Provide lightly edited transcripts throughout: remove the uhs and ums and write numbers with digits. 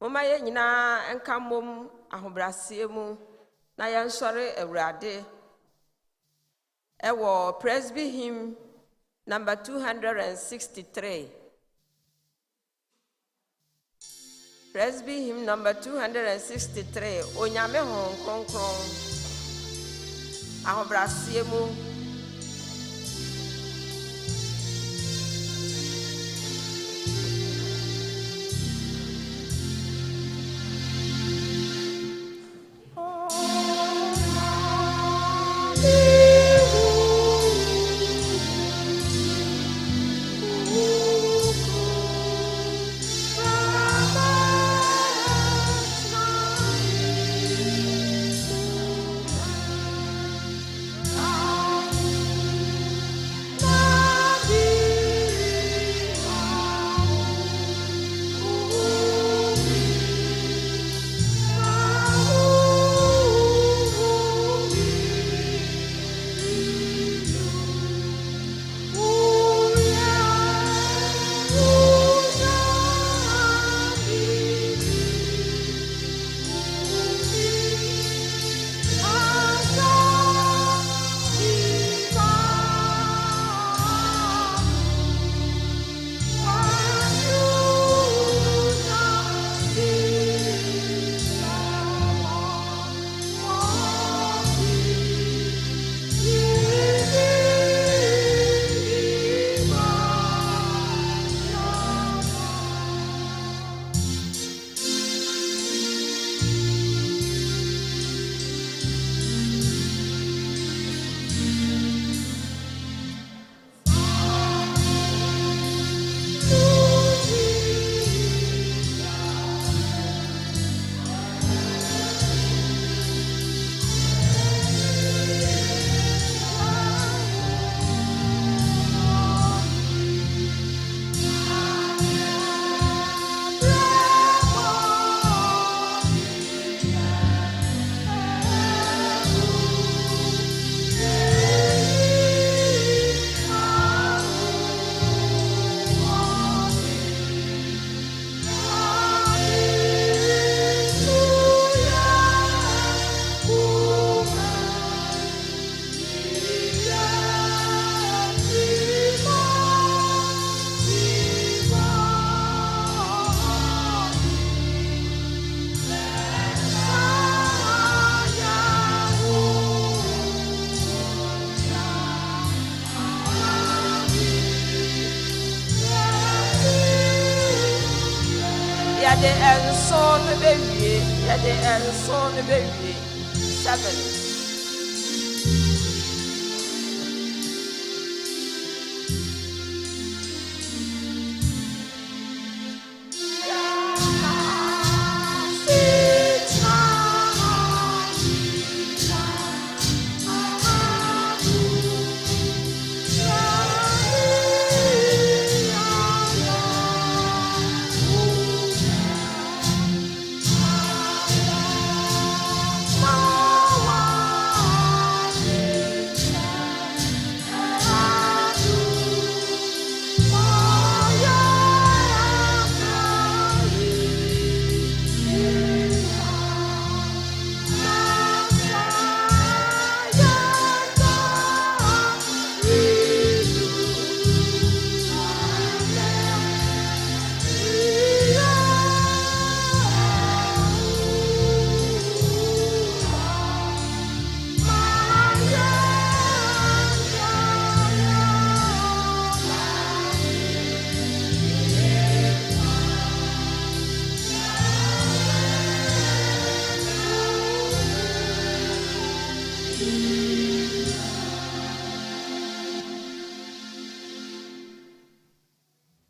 Mama ye nyina enka mom ahobrasie mu na ye nsore awurade. Ewo Presby hymn number 263. Presby hymn number 263. Onyame hon kronkron. Ahobrasie mu. And son baby 7.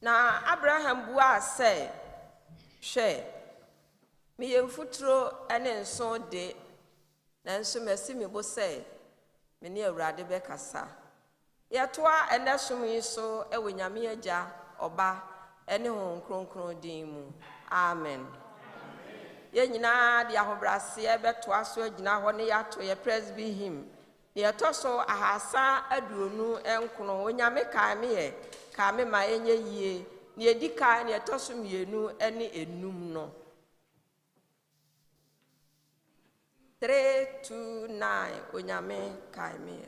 Na Abraham bua say, "She, me yemfutro ene nso de, na nso mesi me bo say, me ne Awurade be kasa. Yetoa ene som yi so e wonyame agya oba ene hon kronkron din mu. Amen. Ye nyina de ahobrase e betoa so agina ho ne yato ye Presby hymn. Ne yetoso ahasa aduonu enkono wonyame kan me ye ka me ma enye yie ne edika ne etoso mienu ene enum no 329 onyame kaime.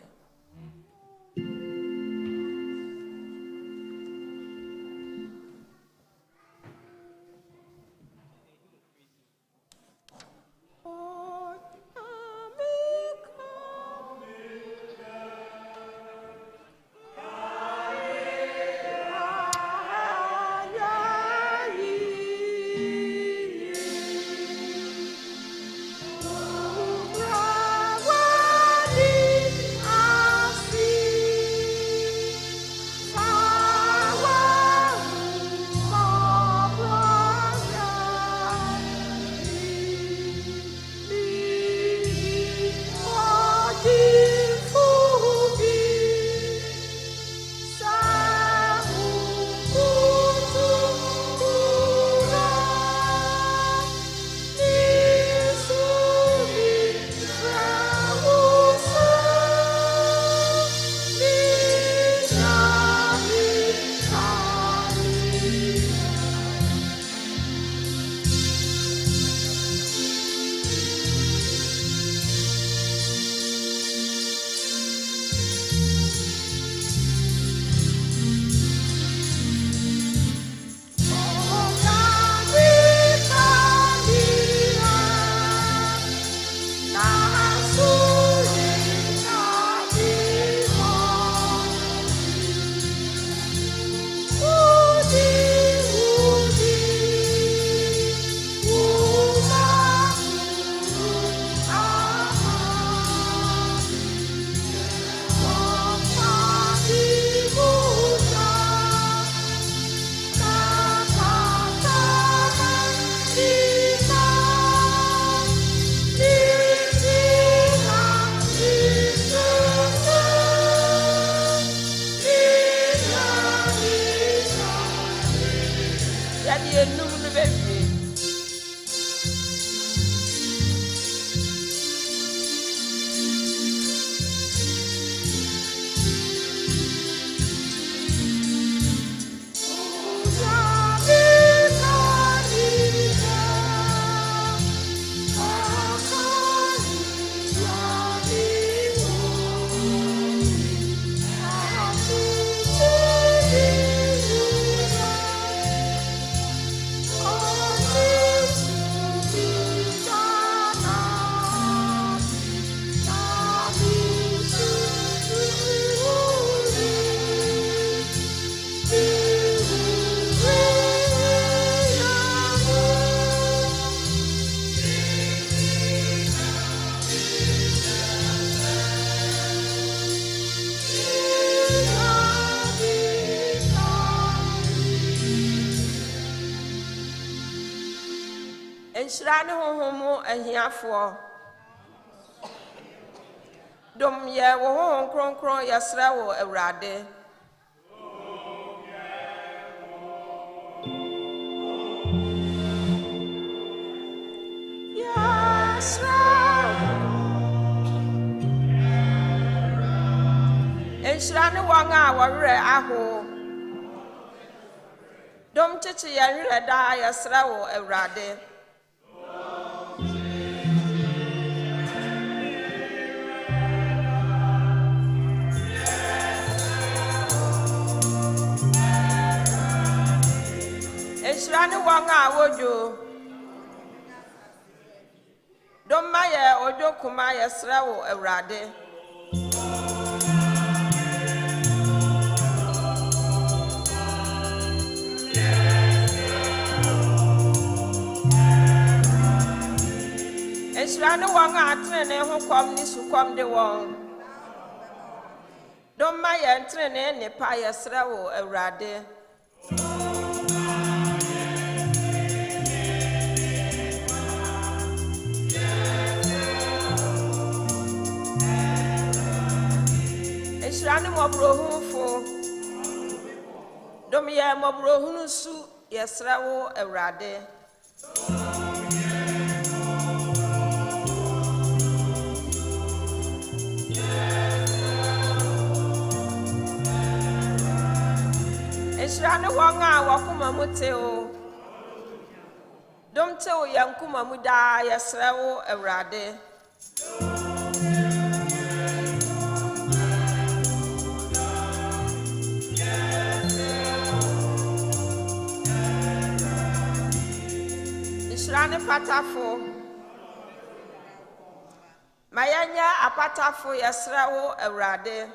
Enshirane honhomu ahiafo dom ye wo honhom kronkron yesra wo awurade yesra enshirane wanga wore aho dom chichi yenre da yesra wo awurade Enshirane wanga wojo Doma ye ojo kuma yesra wo awurade Enshirane wanga atrene ho kwam ni sukwam de won Doma ye entrene ne pa yesra wo awurade Enshirane mobrohunfo dom ye mobrohunu su yesra wo awurade Enshirane wanga wakuma muteo dom teo yankuma muda yesra wo awurade Shrani patafo. Mayanya apatafo yasrawo Ewurade.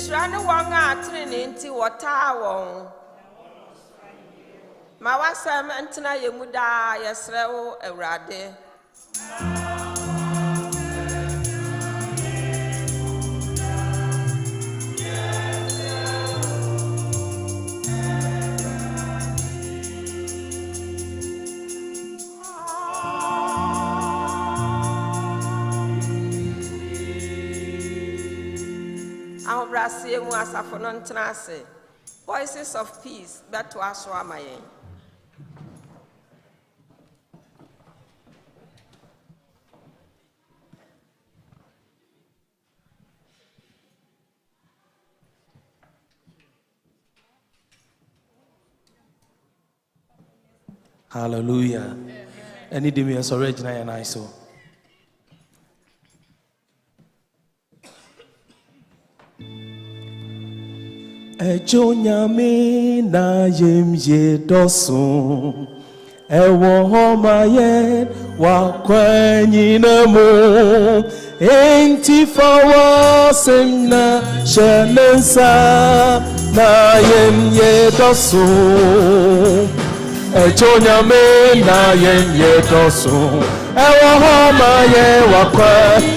Shrani wanga atrini nti wota won. Mawasam entina yemuda yasrawo Ewurade. Voices of peace that to us wamaye. Hallelujah. Any day me sorry and I so. Ejo nyame na yemye doso ewo homa ye wakwanyi na mo enti fawa semna shenensa na yemye doso ejo nyame na yemye doso ewo homa ye wakwanyi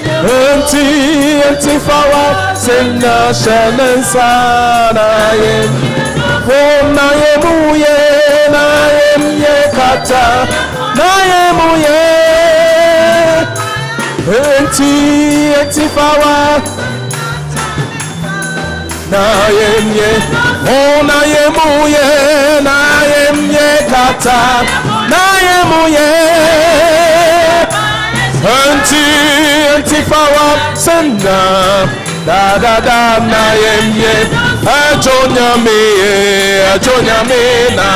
enti fawa semna shenensa na yem muye na yem ye kata na yemuye enti fawa na yem ye na yemuye na yem ye kata na yemuye enti fawa senna da na yemye ajonya me na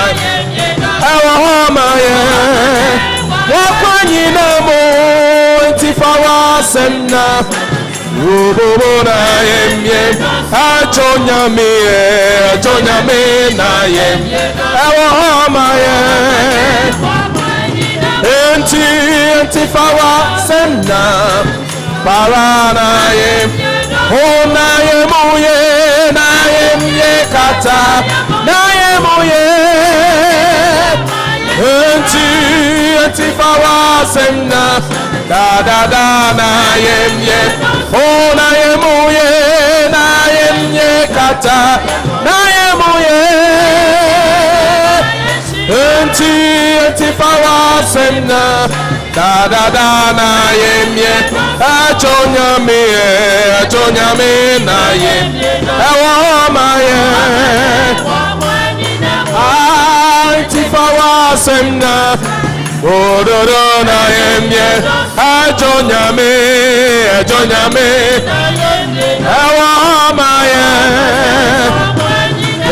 awa homa ye wakwanyi na mo enti fawa senna robo na yemye ajonya me na yemye awa homa ye enti fawa senna parana ye na yemuye na yemye kata na yemuye enti fawa semna da na yemye na yemuye na yemye kata na yemuye enti fawa semna da na yemye ajonya me na yemye awa maye enti fawa semna ododo na yemye ajonya me awa maye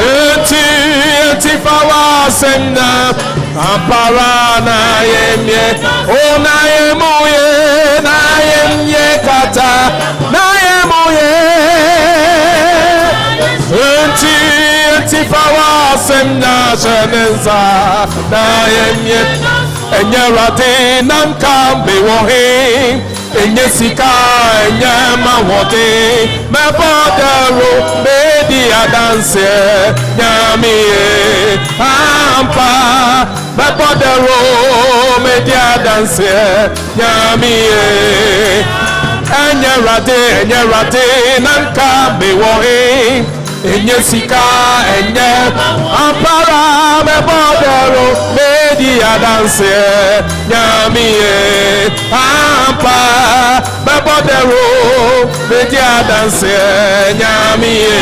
enti fawa semna ampara na yemye na yemuye na yemye kata na yemuye enti fawa semna shenenza na yemye enyerade nam kambe wohe enyesika enyama wote mebodero medi adanse nyamie ampa mebodero medi adanse nyamie enyerade nam kambe wohe enyesika enye ampara mebodero medi adanse nyamie ampa mebodero medi adanse nyamie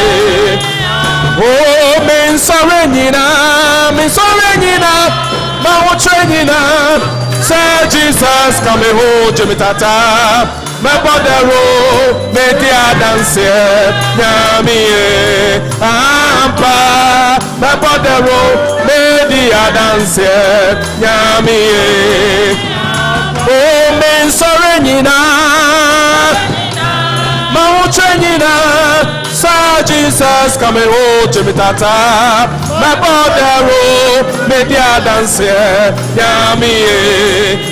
oh mensore nyina ma wotre nyina say Jesus come hold me tata mebodero medi adanse nyamie ampa mebodero medi adanse nyamie oh mensore nyina Benina, Sir Jesus, come and hold Jimmy Tata. My border, media dance, Yami,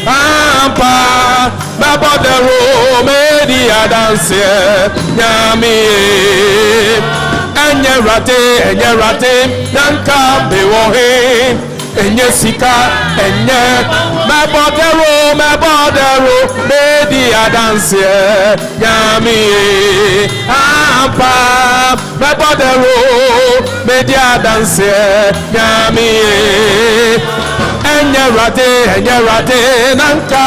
Ampa. My border, media dance, Yami. And your rate, Nanka, Bewohe. Enyesika enye my border media dance yami ampa my border media dance yami enye rate nanka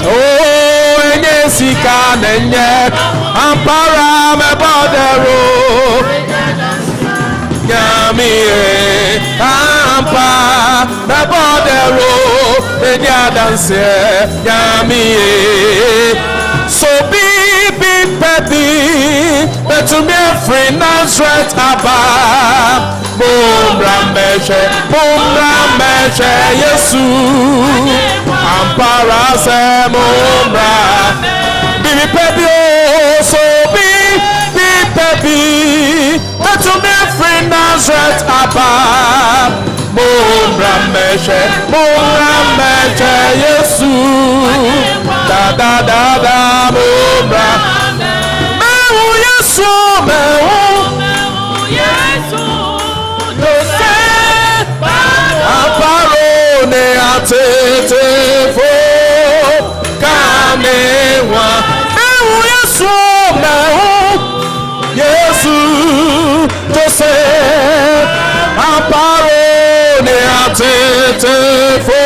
oh enyesika enye ampara my border Yami ampa na border media dance yami so be peppy but to me free Nazareth abba boom rameshe Yesu ampara se mombra be peppy so be peppy but to me free Nazareth abba Mumbra meshe Yesu da mumbra Mewu Yesu Yose Aparo ne atete fo Kamewa Mewu Yesu Jose Aparo Tete fo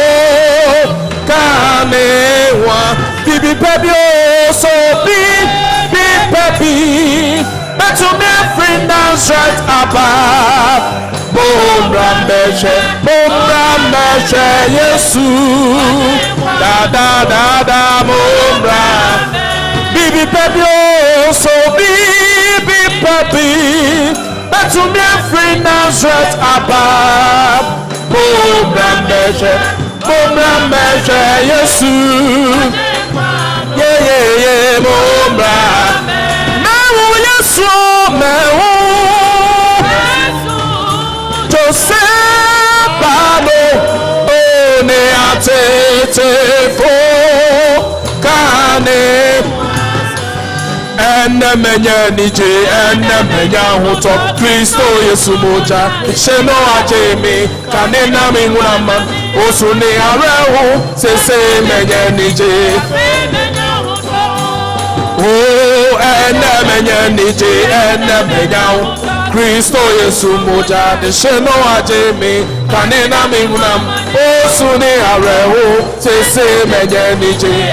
kanewa bibi pebi so be pepi but to me friend dance right above Mumbra meshe Yesu da mumbra bibi pebi so be pepi but to me friend dance right above Mumbra meshe Yesu yeah mumbra mewu Yesu mewu Jose balo one atete fo kane Enemenya nije enemenya hutop Kristo Yesu moja Sheno ajemi kanena mingunama Osuni arehu sese menye nije Oh enemenya nije enemenya Kristo Yesu moja Sheno ajemi kanena mingunama Osuni arehu sese menye nije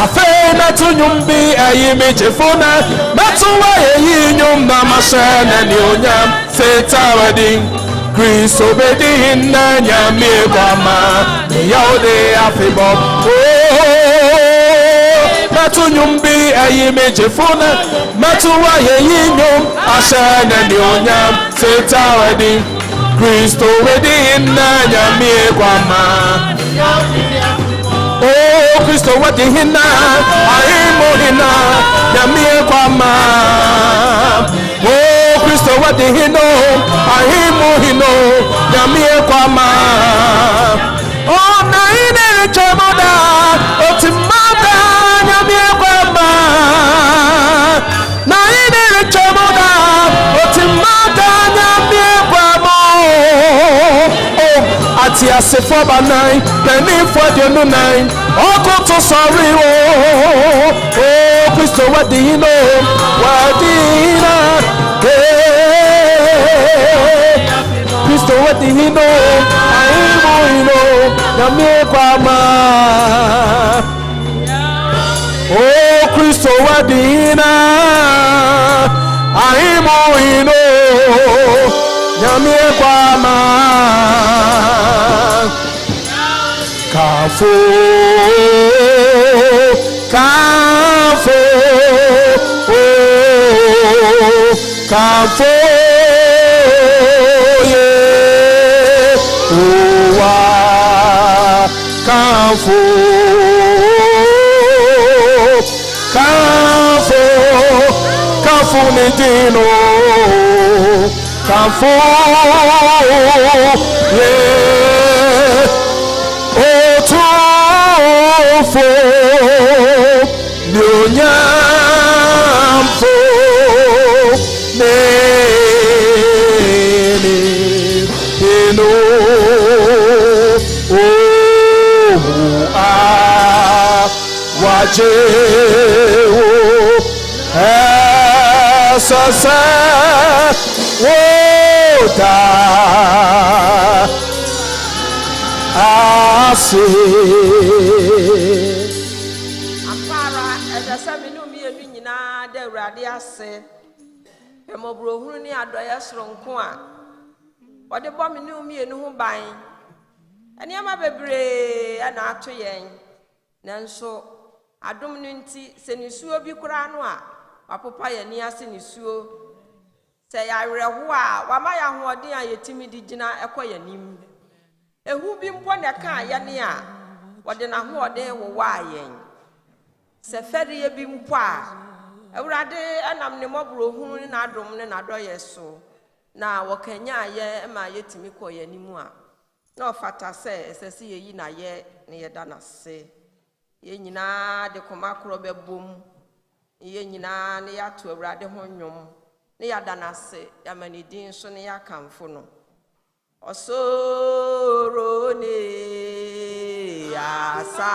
Afe na tunyumbi ayi mejefona Matuwa yeyi nyumba mashene ni onyam Seta wedding Kristo bedi hinna nyami kwama Yaude afe bob Na tunyumbi ayi mejefona Matuwa yeyi nyum Ashene ni onyam Seta wedding Kristo bedi hinna nyami kwama Oh, Kristo wadi hina, ahimo hina, yamie kwa ma. Oh, Kristo wadi hino, ahimo hino, yamie kwa ma. Oh, na ine chemoda, otimada, yamie kwa ma. Na ine chemoda, otimada, yamie kwa ma. Oh, ati asefo ba nine, penny for the no nine. Oh, go to sorry, oh, Kristo wadino, wadina, Kristo wadino, aimo, namie kwama. Oh, Kristo wadina, aimo, namie kwama. Kafo, yeah, kafo, Kafunidino, Kafu, Otofo, Nyamfo, Nene, Eno, Wajewo, Esasa, Woda, Ase. Apara, Esasa minumi enu nyina de Awurade ase. Emobro hunu ni adoya soronko a. Wode bɔ minumi enu ho ban. Ene ama bebre ana ato yen. Nanso adom no nti se nisuo bi kura no a wapopa ye ni ase nisuo se ya werɛho a wama ya hoɔden a yetimi di gina ɛkɔ yanim ehu bi mpo ne ka ye ne a wɔde na hoɔden wo wa yen se fɛde ye bi mpo a Awurade anam ne mɔbro hunu ne na adom ne na dɔyɛ so na wɔkanya ye ma yetimi kɔ yanim a na ɔfata se esese ye yi na ye ne ye da na se ye nyina de koma kro bebom ye nyina ne ya to Awurade ho nwom ne ya da na se ya manidin so ne ya kamfo no osoro ne asa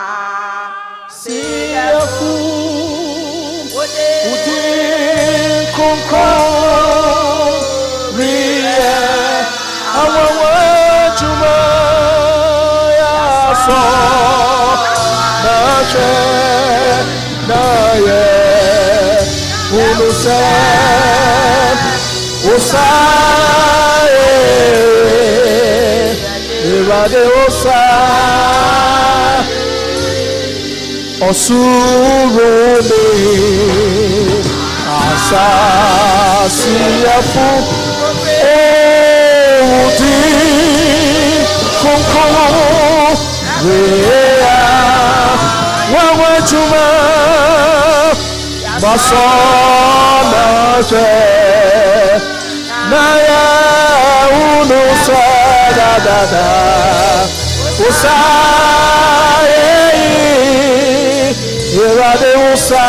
Siafu, Udi, Konko, Rie, Awawa, Juma, Yaso. Naye Unusa Usae Irade Osa Osurone Asasiafu Odi Konko Rea Wawa Juma Basona Je Naya Unusa da da da Usae Irade Usa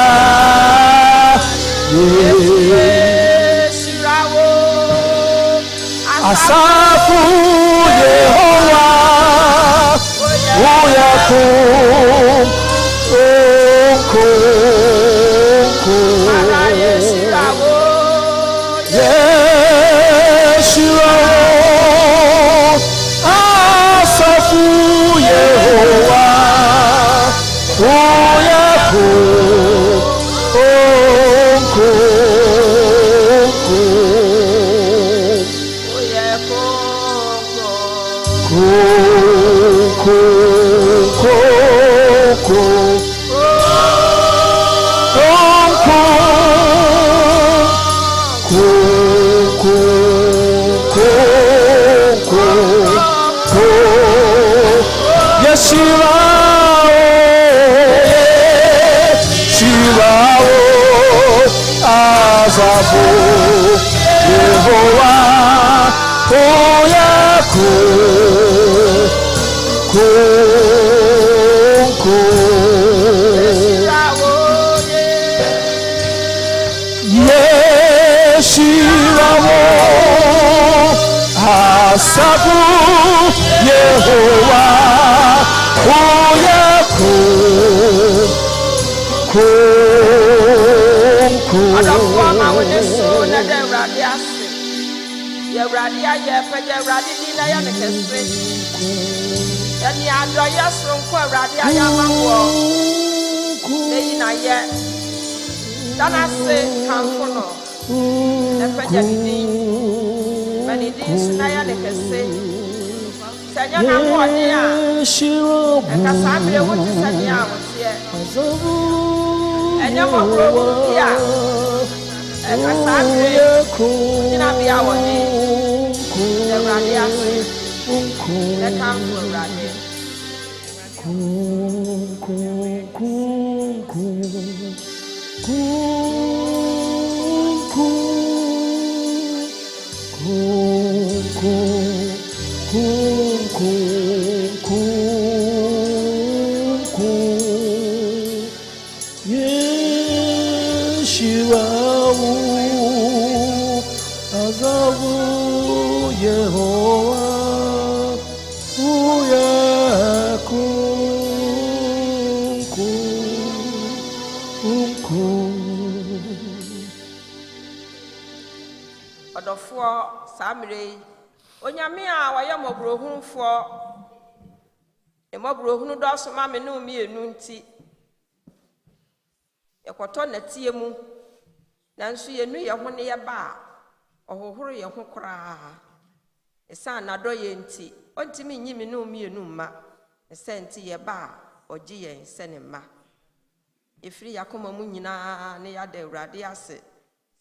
Asafu Yehovah Uyakum Asafu Yehovah Asafu Yehovah Adafoma wone so na de Awurade ase. Ye Awurade aye pege Awurade di na ya ne kese. Ya ni adoye sonko Awurade aye amawo. Eyi na ye. Dana se kanfo no. Na pege di. Mani di so na ya ne kese. Sanya na mo ni a. E ka sabre wo ti sanya a wo tie. Enya mo pro ya. Kasabe ina bia woni Awurade ase e kan fo Awurade Shirawu Azavu Yehovah Odofo Samre Onyame a waye mobrohunfo emobrohunu do so ma me no mienu nti ekoto natie mu nanso yenu ye ho ne ye ba ohohoro ye ho kra esa na do ye nti ontimi nyimi no mienu ma esa nti ye ba ogi ye sene ma efiri yakoma mu nyina ne ya da Awurade ase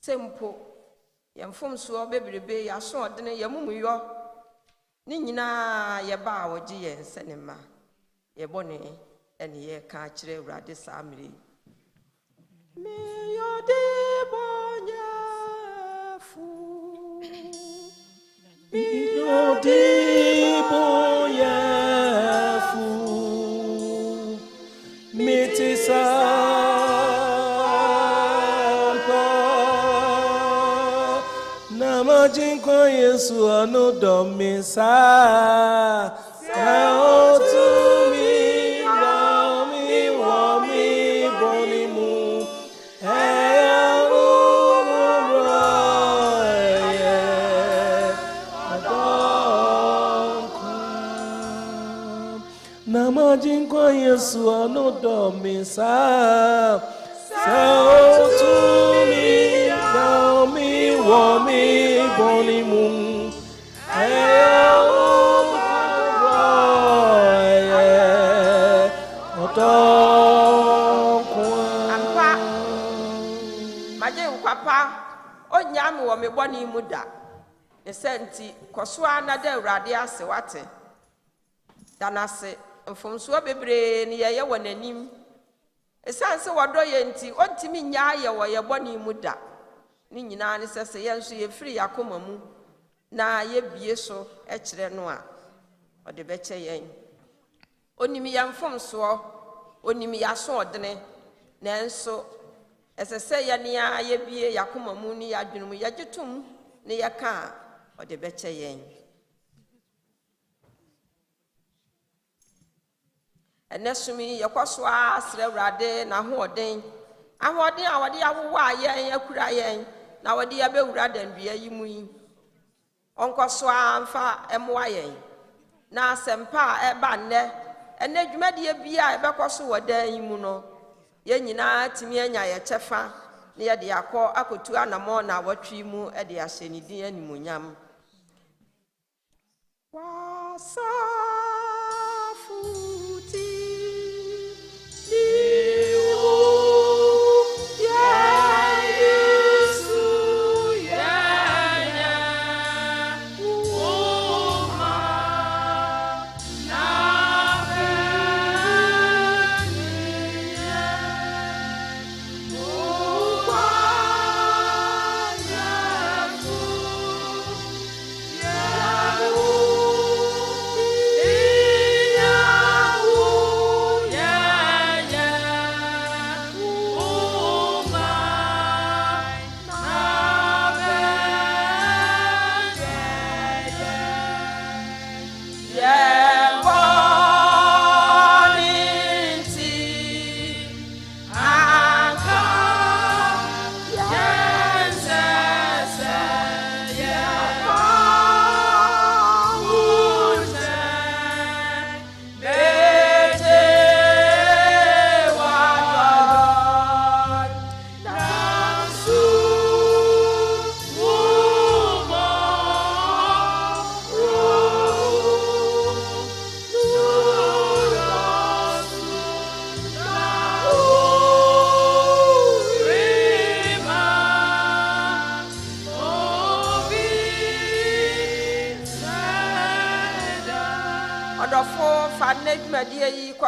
sempo yemfom so bebrebe ya so odene yemumuyo ni nyina ye ba ogi ye sene ma ye bone ene ye ka kire Awurade Samre me yode bonyafu me yode bonyafu mitisa namajinko Yesu anodomisa Namajinko Yesu anodomisa sao to me now me wa me bonimu papa onyam wo me boni mu da ne senti kosoa na da Awurade ase wate danase mfomso bebre ne ye wonanim esanse wodo ye nti ontimi nya ye wo ye boni mu da ni nyina ne sese ye nso ye firi yakoma mu na ye bie so e kire no a ode be che yen onimi ya mfomso onimi ya so odene nanso esese ye ne ye bie yakoma mu ni ya dwunu mu ye gitum ne ye ka ode be che yen enesumi yakoswa asre Awurade na hoden ahoden a wode awowa yen akura yen na wode ya bewura dandua yi mu yi onkoswa mfa emwa yen na sempa eba nne ene dwumade bia ebekoso wodan yi mu no ye nyina timi anya ye chefa ne ye de akọ akotu anamo na watwi mu e de ahyenidi animonyam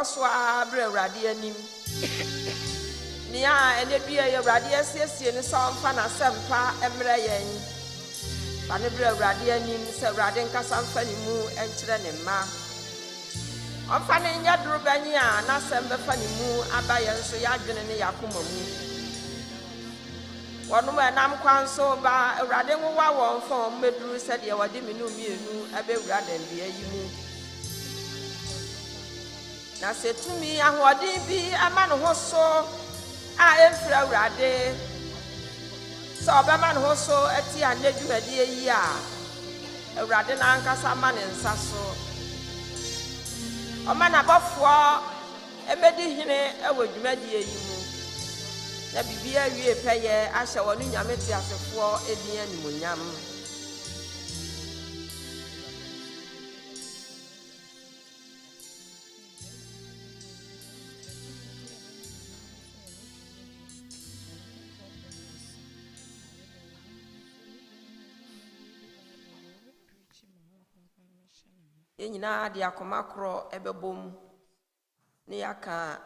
Kwaswa bre Awurade anim nia ene bia ye Awurade asiesie ne somfa na sempa emre yen ba ne bre Awurade anim se Awurade nkasa mfa ne mu enkyere ne ma omfa ne nya duru banyi a na sembe fa ne mu aba yen so ya dwene ne yakoma mu One man am kwan so ba Awurade nwa won fo meduru said ye wade me no mienu abewura dem bia yimu na setumi ahoden bi ama no ho so a emfira Awurade so obema no ho so ati anadwumade yi a Awurade na ankasa ma ne nsa so o ma na bofo emedi hene ewo dwumade yi mu na bibia wie peye ahye wonu nyamete asefo edin animonyam Enyina de akomakro ebebom ne yaka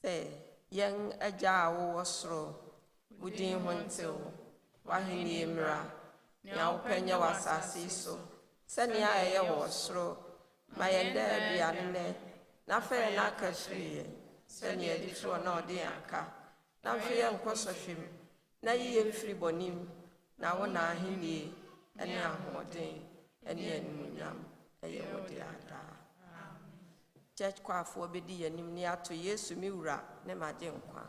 se yen agya wo osro wudin hontew waheni emra nya openya wasase so se ne aye wo osro mayende aduane ne na fe na kafrie se ne adifro na ode aka na fe ye nkosohwem na yiye mfiri bonim na wo na ahenie ene ahoden ene animunyam eye wode ada church kwafo obedi yanim ni ato Yesu miwura ne maje nkwa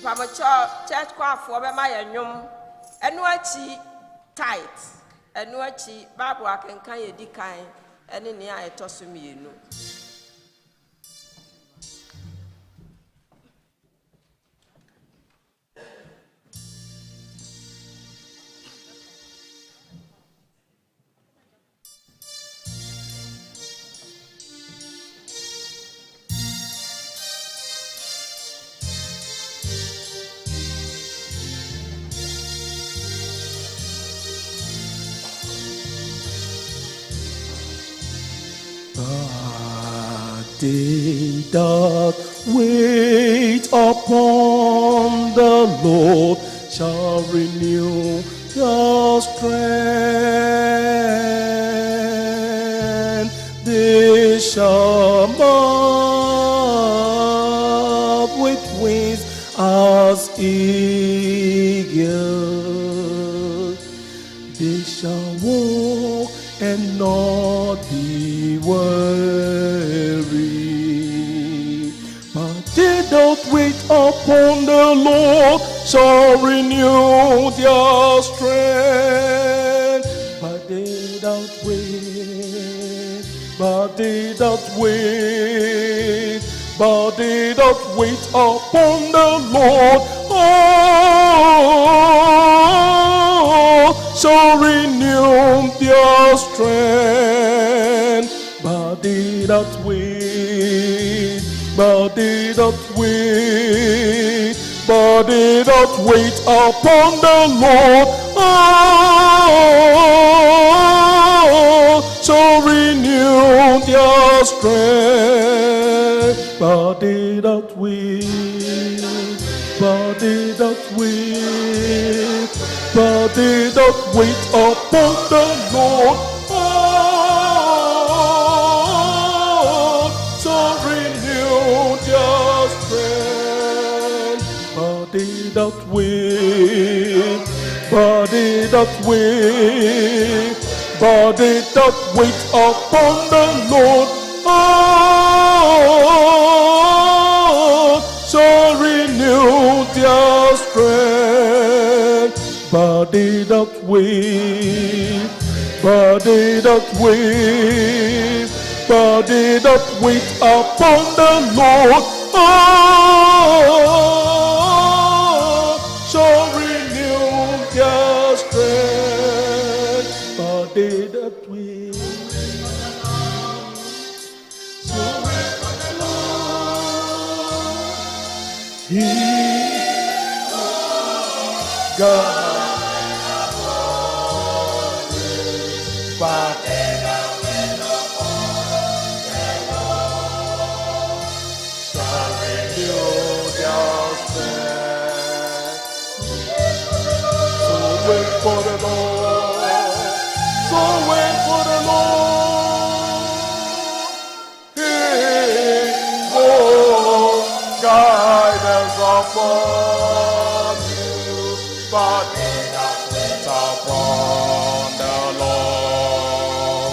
Papa church kwafo be ma yanyum enu achi tight enu achi bible akenkan yedikan ene ne a etoso mienu They that wait upon the Lord shall renew their strength. They shall mount with wings as eagles. They shall walk and not be weary. They that wait upon the Lord shall renew their strength. But they that wait upon the Lord shall renew their strength. But they that wait upon the Lord shall renew their strength. But they that wait upon the Lord shall renew their strength. But they that wait upon the Lord shall body that wait, body that wait, body that wait upon the Lord. Shall renew their strength. Body that wait. So wait for the Lord. He God. For the Lord, so wait for the Lord. Hey, oh, guidance upon you, but wait upon the Lord.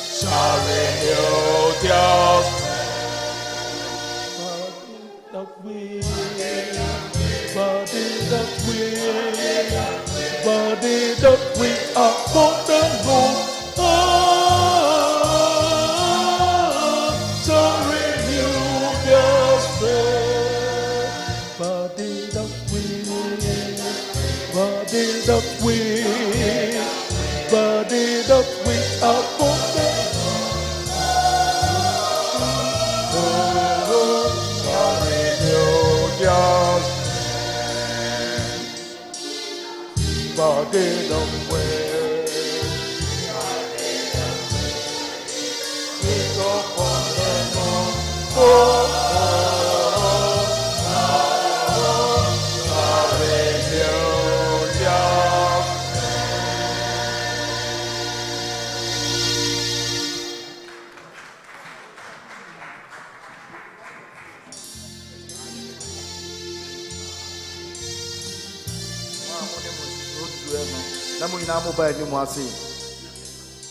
Shall renew their strength. Body that we are for the Lord. Shall renew their strength. Body that we are for the Lord. Shall renew their strength. Body that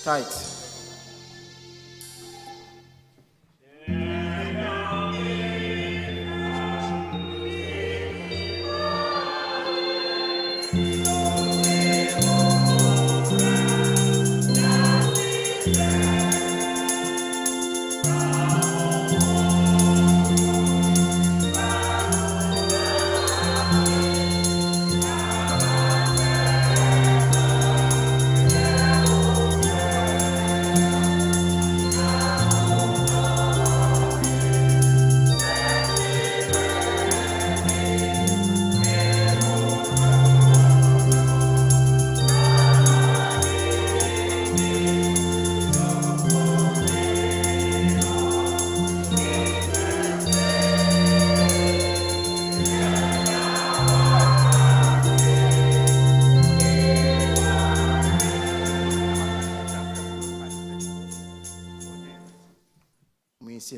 tight.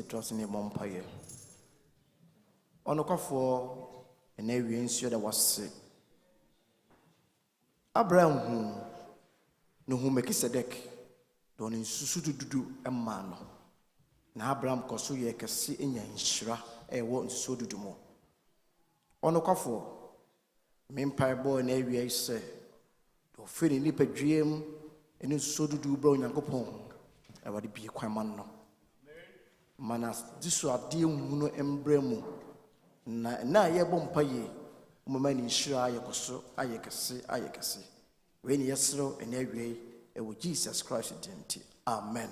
Trust in a vampire. On a for an area that was sick. Abraham, who no who make a deck, don't in Susu to do a man. Now Abraham Kosuya can see in Shra, a won't so do more. On a for Vampire boy an area say, to feed in lip a dream and in so do brown and go pong. I would be a quamano. Manas this are dear muno embremu na ye bompaye umama ni shira yakoso ayekase when yesro and every e wo Jesus Christ identity. Amen.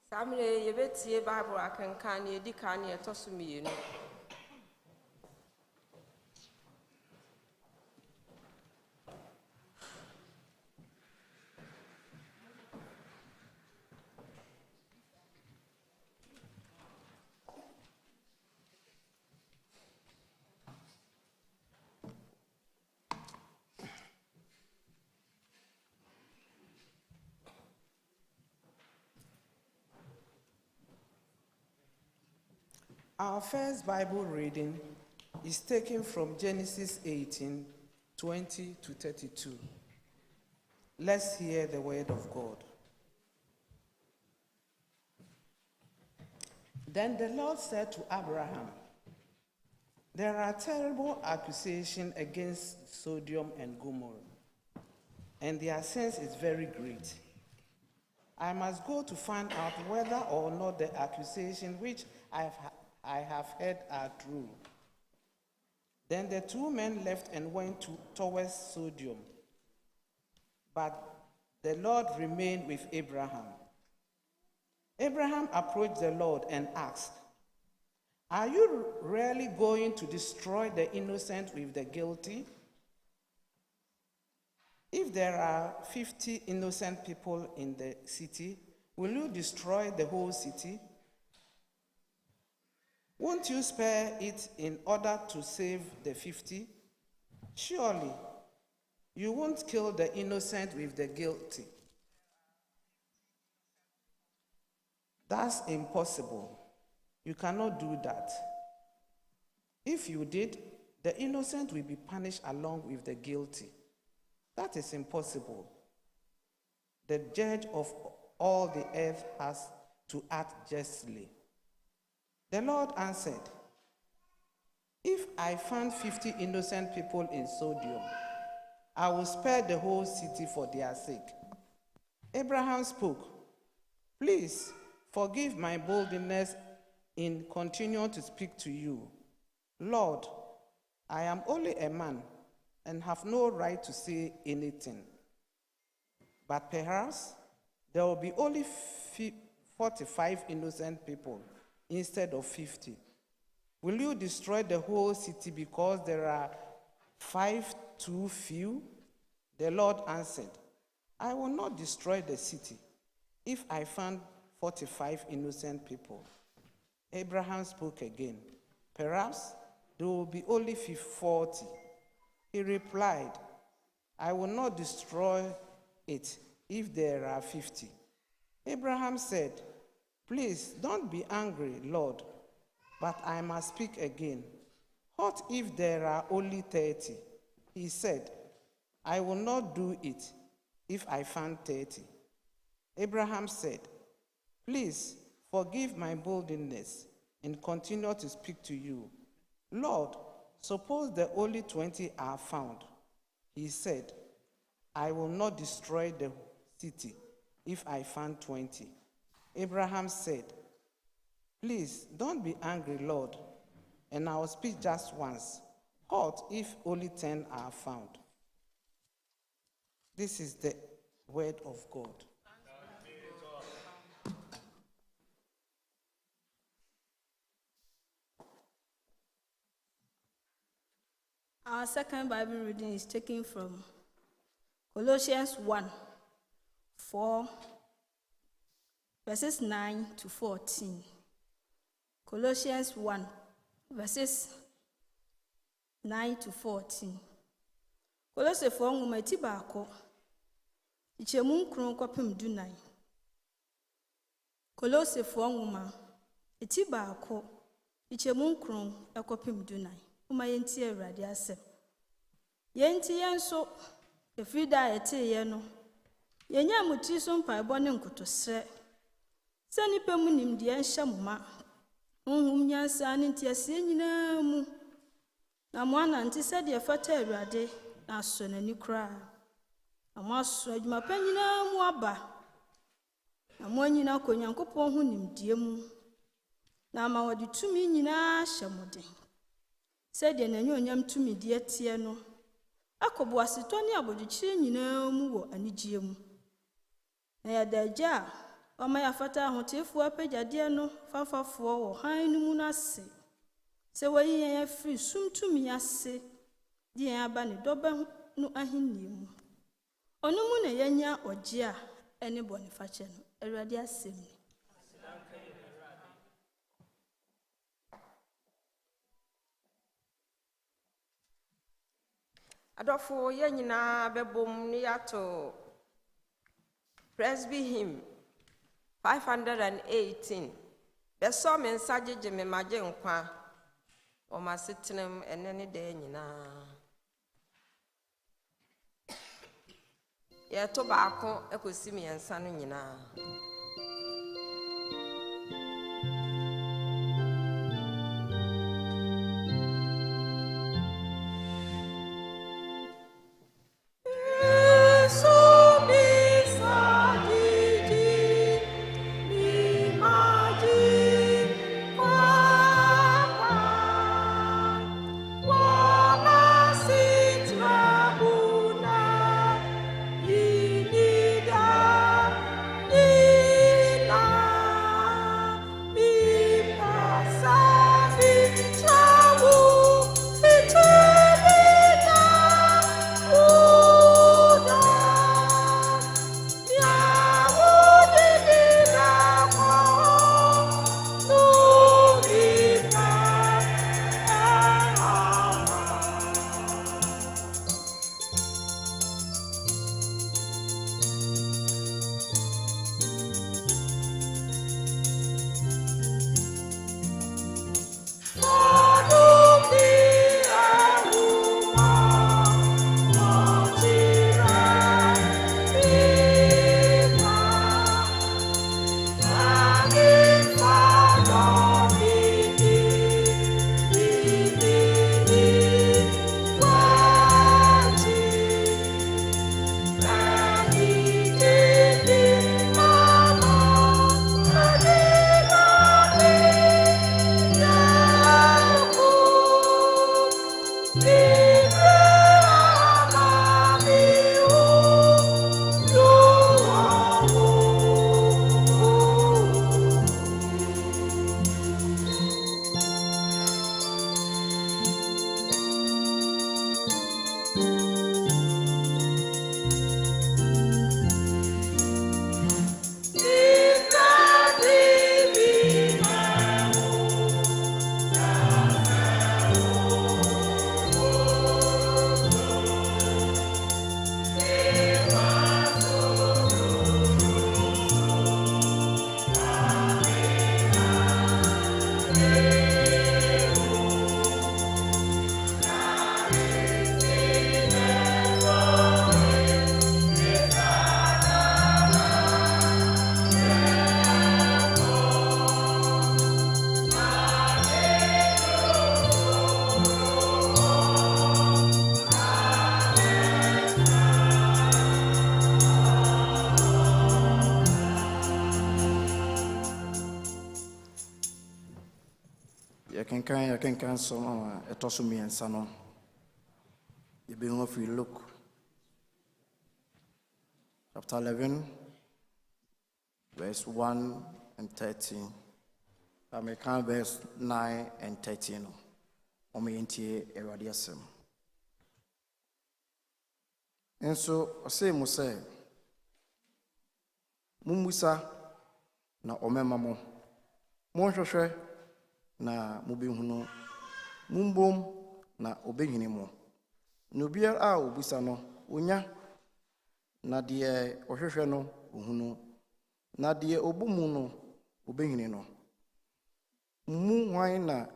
Samle yebetie Bible akankan ye dikan ye tosumienu. Our first Bible reading is taken from Genesis 18:20-32. Let's hear the word of God. Then the Lord said to Abraham, there are terrible accusations against Sodom and Gomorrah, and their sins is very great. I must go to find out whether or not the accusations which I have heard are true. Then the two men left and went towards Sodom. But the Lord remained with Abraham. Abraham approached the Lord and asked, are you really going to destroy the innocent with the guilty? If there are 50 innocent people in the city, will you destroy the whole city? Won't you spare it in order to save the 50? Surely, you won't kill the innocent with the guilty. That's impossible. You cannot do that. If you did, the innocent will be punished along with the guilty. That is impossible. The judge of all the earth has to act justly. The Lord answered, if I found 50 innocent people in Sodom, I will spare the whole city for their sake. Abraham spoke, please forgive my boldness in continuing to speak to you. Lord, I am only a man and have no right to say anything. But perhaps there will be only 45 innocent people instead of 50. Will you destroy the whole city because there are 5 too few? The Lord answered, I will not destroy the city if I found 45 innocent people. Abraham spoke again, perhaps there will be only 40. He replied, I will not destroy it if there are 50. Abraham said, please don't be angry, Lord, but I must speak again. What if there are only 30? He said, I will not do it if I found 30. Abraham said, please forgive my boldness and continue to speak to you. Lord, suppose the only 20 are found. He said, I will not destroy the city if I found 20. Abraham said, please don't be angry, Lord, and I will speak just once. What if only 10 are found? This is the word of God. Our second Bible reading is taken from Colossians 1:4, verses 9 to 14. Colossians 1, verses 9 to 14. Kolosefo nwoma ti baako, ichemu nkron kwapem dunan. Kolosefo nwoma ti baako, ichemu nkron kwapem dunan. Uma yenti Awurade asem. Yenti yenso efrida eteye no. Yenya muti so mpaebɔ ne nkotosrɛ. Sɛ nipa mu nim de enhya moma. Honhom nyansa ne ntiasie nyinaa mu. Na mo anante sɛ de fata Awurade na aso n'ani kra. Na mo aso adwuma pa nyinaa mu aba. Na mo anyina kɔ Nyankopɔn ho nimdie mu. Na ma wɔde tumi nyinaa hyɛ mo den. Said the Nanyonyam to me, dear Tiano. Akobo asitoni abodukire nyinaa mu wɔ anigye mu. Na ya da gya ɔma ya fata ahotefu apagyadeɛ no fafafoɔ wɔ han no mu nase. Sɛ wɔyi yɛn afiri sumtumi ase, de yɛn aba ne dɔba no ahenni mu. Ɔno mu na yɛnya ɔgye a ɛne bɔne fakyɛ no. Awurade asɛm ni. Adolfo yenyina bebom ni yato Presby hymn 518. Beso me nsajeje me maje nkwa o masetenem enene de nyina. Ye to baako ekosi me nsa no nyina. I can cancel a toss me and son. You bring off you look. Chapter 11, verse 1 and 13. I may count verse 9 and 13. O me intie eradiasem. And so, I say, Muse, Mumusa, na omemamo. Monshoshe. Na mubihunu mumbom na obehini mo nobia a obusa no onya na de ohwehwe no ohunu na de obumu no obehini no mu hwan na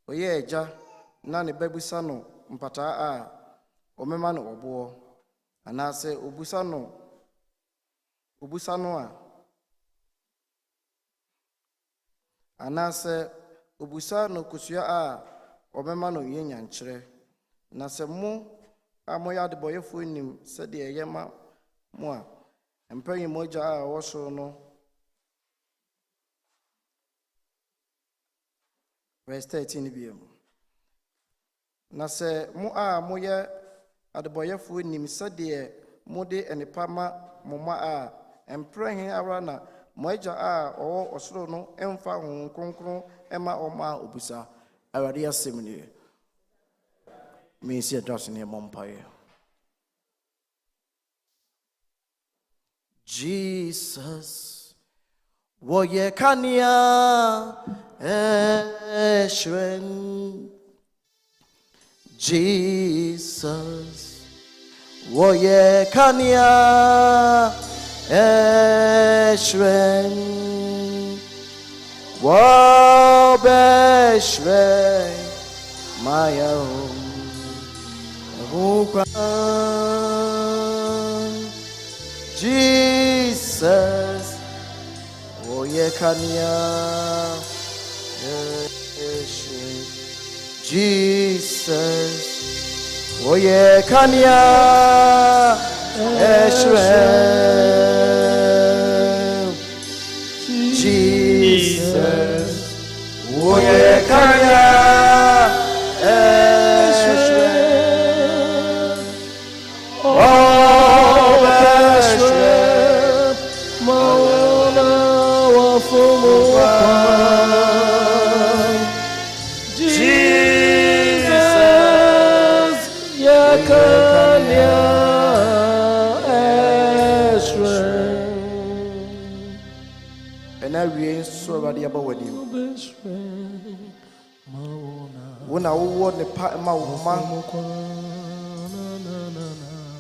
oye eja na ne babusa no mpata a omema no obo anase obusa no a anase obusa no kusua a obema no yenya nkyere na se mo amoya de boyefo nim se de yema mo a empanyi moja a woso no verse 13 biem na se mo a moye adeboyefo nim se de mode enipa ma moma a empanyi awra na moja a o osoro no emfa hon kronkron ema oma obusa awade asemni me see address ne mompaye Jesus woye kania eshren Jesus woye kania Eshren Wabeshre Maya Jesus Oye Kanya Eshren Jesus Oye Kanya Eshren Jesus, Oye Kanya, Eshren, Oh Eshren, Mawana Wafumu, Jesus, Yakanya, Eshren. And I read so about you. When I won the part of my woman,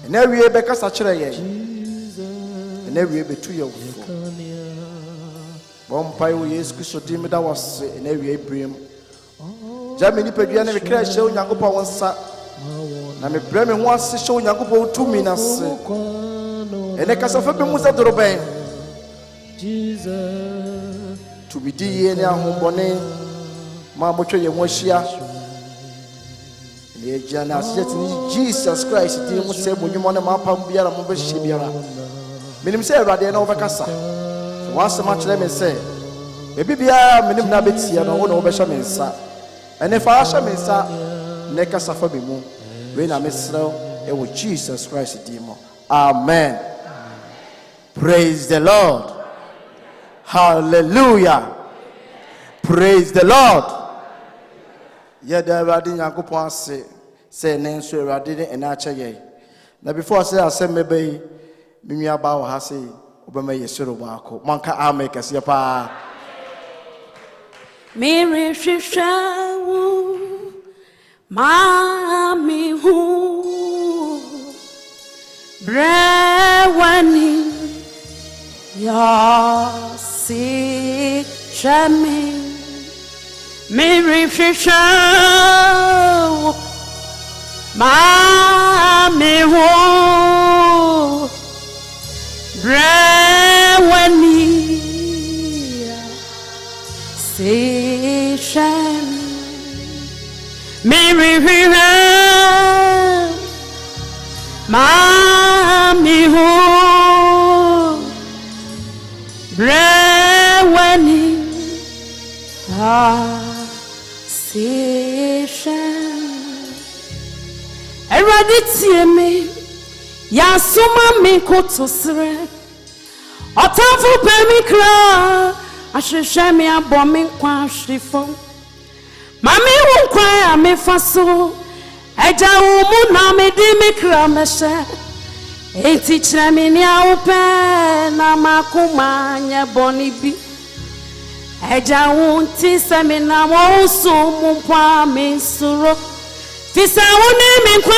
and every year because I try, and every year between you. One pie is Christian team that was in every year brim. Jamie Pedian and crash show Yangopa one sat. And a Bremen wants to show Yangopo 2 minutes. And a Castle Musa Droben. Jesus to be DNA home bonnet, Mamocho Yamoshia. The Jana said Jesus Christ, it was said when you want a map of Biara Mobeshibiara. Minim say Radian over Cassa. Once a much let me say, maybe be a minim nabits here, no one over Shamin, sir. And if I shall miss that, Neka suffer me more. When I miss it with Jesus Christ, demon. Amen. Praise the Lord. Hallelujah. Praise the Lord. Yeah, the Radin Yakupon say, Nancy Radin and Achaye. Now, before I say, maybe Mimia Bao Hasi, Obama Yesuru Manka Ameka Siapa. Mary Shishawu, Mami Hu, Brewani, Yasi Shami, Mary Shishawu, Mami Hu, Brewani. Station Mary Mami Ho Brewani Station Eraditie me Yasuma me kotosre Otafu pemikra Ashishemi abomi kwa shifo Mami unkwa amefaso Eja umu na medimi krameshe Eti chremi ni aupe na makumanya bonibi Eja unti semi na wausu mumpwa minsuro Fisa uni minkwa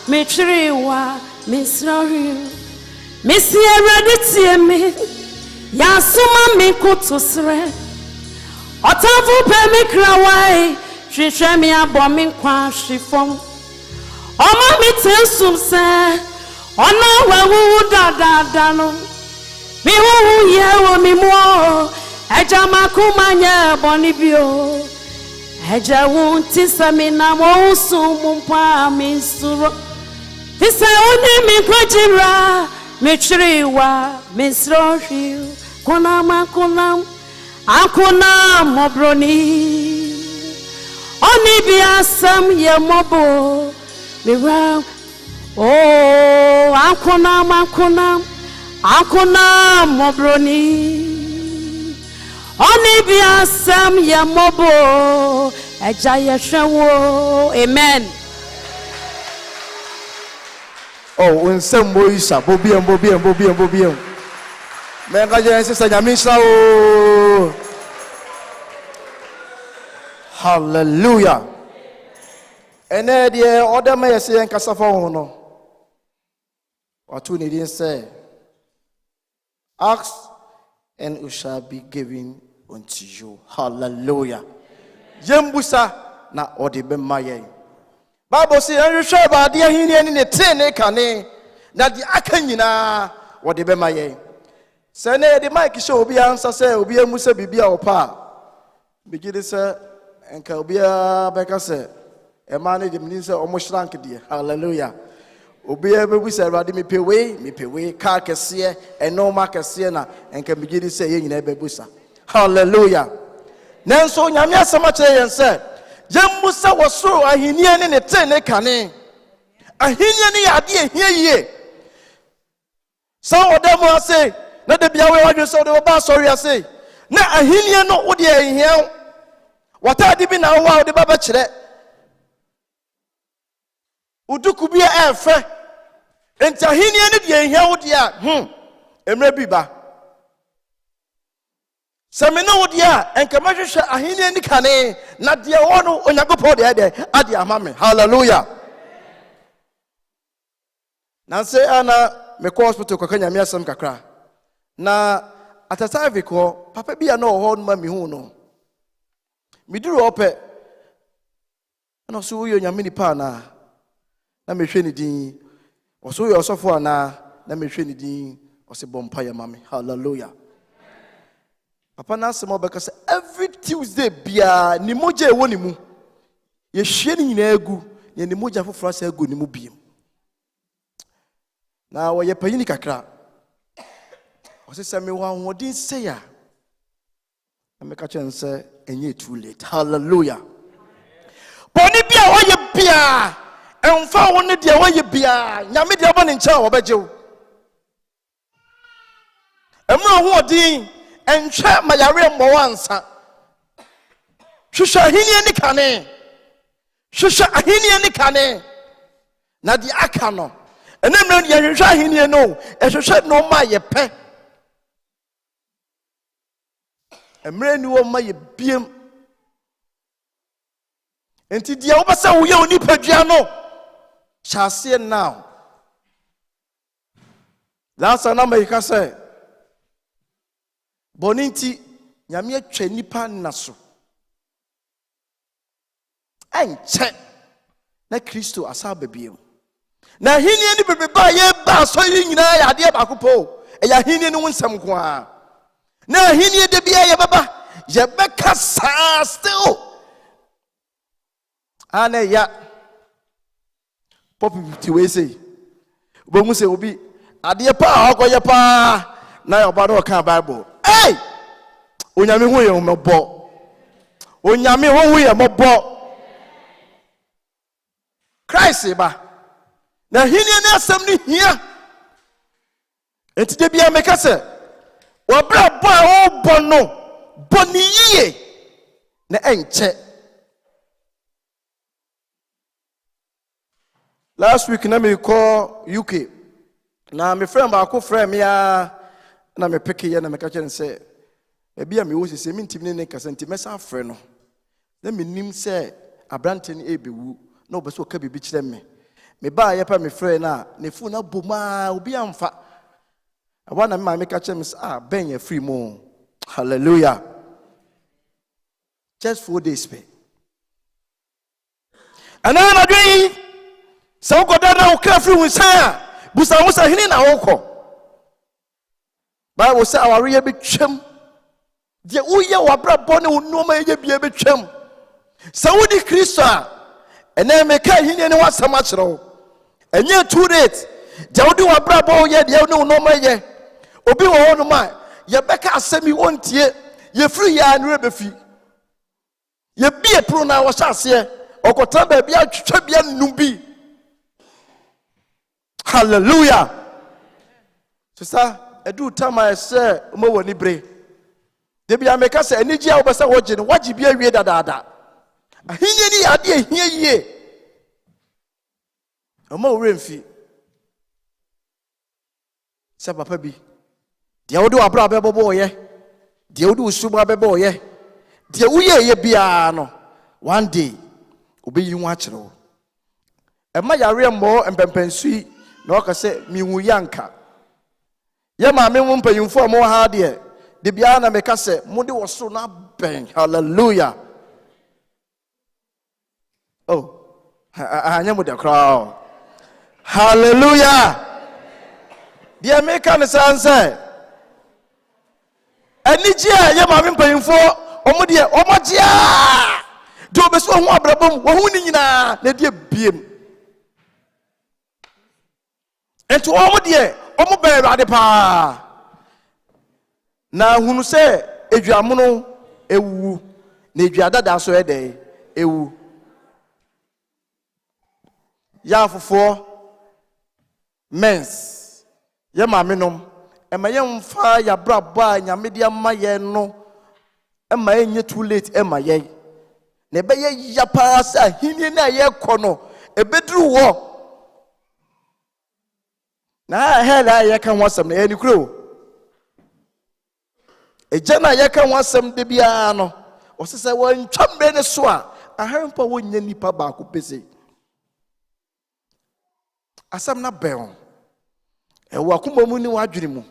michiriwa misrori Misi eraditie mi Yasuma mi kutosre Otafu pemikra wai Shishemi abomi kwa shifom Oma mi tensum se Ona wewu dadadano Mi wu yewo mi mo Eja makumanya bonibio Eja wunti samina mo usumumpa minsuro Fisa uni mi kwajira Michiriwa misrohi Kunam Akuna mobroni Oni biasam ye mobo Mira Oh Akuna mobroni Oni biasam ye mobo Eja yeshewo Amen. Oh, when some boys are Bobium. Mega sister Yamisha. Hallelujah. And then the other may say and Casafono. Or two need say, ask and it shall be given unto you. Hallelujah. Jembusa na odibe maye. Bible say you shall ba dia hini ni tene kane na di akanyina odibe maye. Sene the mic show obi answer say obi amusa bibia opa. Bigide say enka obi abeka say e man de mini say omo shrank die. Hallelujah. Obi abebu say rade me pewe car kese e normal kese na enka bigide say ye nyina bebusa. Hallelujah. Nanso nyame asema kire yen say Jemusa wasoro ahinie ne tene kane. Ahinie ne ade ehia yie. So odemo ase na de bia we wadwe so de oba sorry ase. Na ahinie no wo de ehia. Wata de bi na wo a de baba kire. Uduku bia efe. Enti ahinie ne de ehia wo de a emre bi ba. Semina wo de a enka mahwehwe ahinie ni kane na de wo no onyagopo de ade amame. Hallelujah. Na say ana me ko hospital ko kanya me asem kakra na atata ko papa bia na ho no ma me hu no me duru ope na so yo nyame ni pa na me hwe ni din o so yo osofo na me hwe ni din o se bompa ya mame. Hallelujah. Papa na asem obeka say every Tuesday bia ni moja ewo ni mu ye hwe ni nyina egu ye ni moja foforo sa egu ni mu biem. Na wo ye payini kakra o se me wa hodin say ya na me ka chen say enye too late. Hallelujah. wayɛ bia ɛmfa wo ne deɛ wayɛ bia nyame deɛ ɔbɔ ne nkyɛn wɔbɛgye wo ɛmra ho ɔdin ɛnhwɛ ma yare mmɔ wansa hwehwɛ ahenni ne kane hwehwɛ ahenni ne kane na deɛ aka no ɛna mmerɛ yɛhwehwɛ ahenni no ɛhwehwɛ no ma yɛpɛ mmerɛ ni wɔ ma yɛ biem enti deɛ wobɛsɛ woyɛ wo nipadua no hyɛ aseɛ now lansa na mayika sɛ bɔne nti nyame atwa nipa nna so ɛnkyɛ na kristo asa babiem na ahenni ne bebeba a yɛba asɔre nyinaa yɛ adeɛ baako po ɛyɛ ahenni no ho nsɛm nko a na ahenni de bia yɛbɛka saa still ana ya pop ti we say obomu say obi ade pa akoye pa na oba no kan bible hey onyame hu ye mebo onyame hu ye mebo Christ ba na hini na asem ni hia enti de bia meka se obra bo a obo no boni yie na enche. Last week na me call UK na me friend ba ko friend me ya na me pick ye na me ka kire say e bia me wo sese me ntimi ne kasa ntimi sa frɛ no na me nim say abrante ne ebewu na obeso ka bibi kire me ba ye pa me friend na ne fu na boma obi amfa aba na me ka kire me say ben ye free mo hallelujah just 4 days pay and then I so go down now careful with say busa musa hini na woko Bible say our ye betwam de uye wabrabɔ ne onoma ye bia betwam so wodi Kristo a ene me ka hini ne wasama kyerɛw enye too late de wodi wabrabɔ ye de ne onoma ye obi wo ho no ma ye beka asɛmi wontie ye free ya ne rebefi ye bie pro na wo hyase okota ba bia twetwa bia nubi. Hallelujah. Sister, edu time I say mo woni bre. De bia me ka say eniji a wo be say wo gye no wagye bia wie dadaada. Ahinye ni ade ahia yie. Omo wure mfi. Se papa bi. De wo do abra bebo ye. De wo do usubra bebo ye. De wo ye bia no. One day obi yi ho a kyerɛ wo. Ema yare mmo empempensui na waka sɛ miwu yanka ye ma me mu mpanyimfo mo ha de bia na meka sɛ mo de woso na ben hallelujah oh anya mo de kra hallelujah dia meka ne sanse aniji a ye ma me mpanyimfo omo de omogea do be so ho abrabom wo hu ni nyina na de biem enti omo de omo be awade pa na hunu se eduamono ewu na eduadada so ede ewu ya fofo mens ye mamenom ema ye mfa ya braba nyame de ama ye no ema enye too late ema ye na be ye ya pa sa hini na ye kɔ no ebeduru wo na hela ye kan wasam na eni kuro ejana ye kan wasam de bia no osese won twambe ne so a ahempa wonya nipa ba ko pese asam na ben e wa kuma mu ni wadwene mu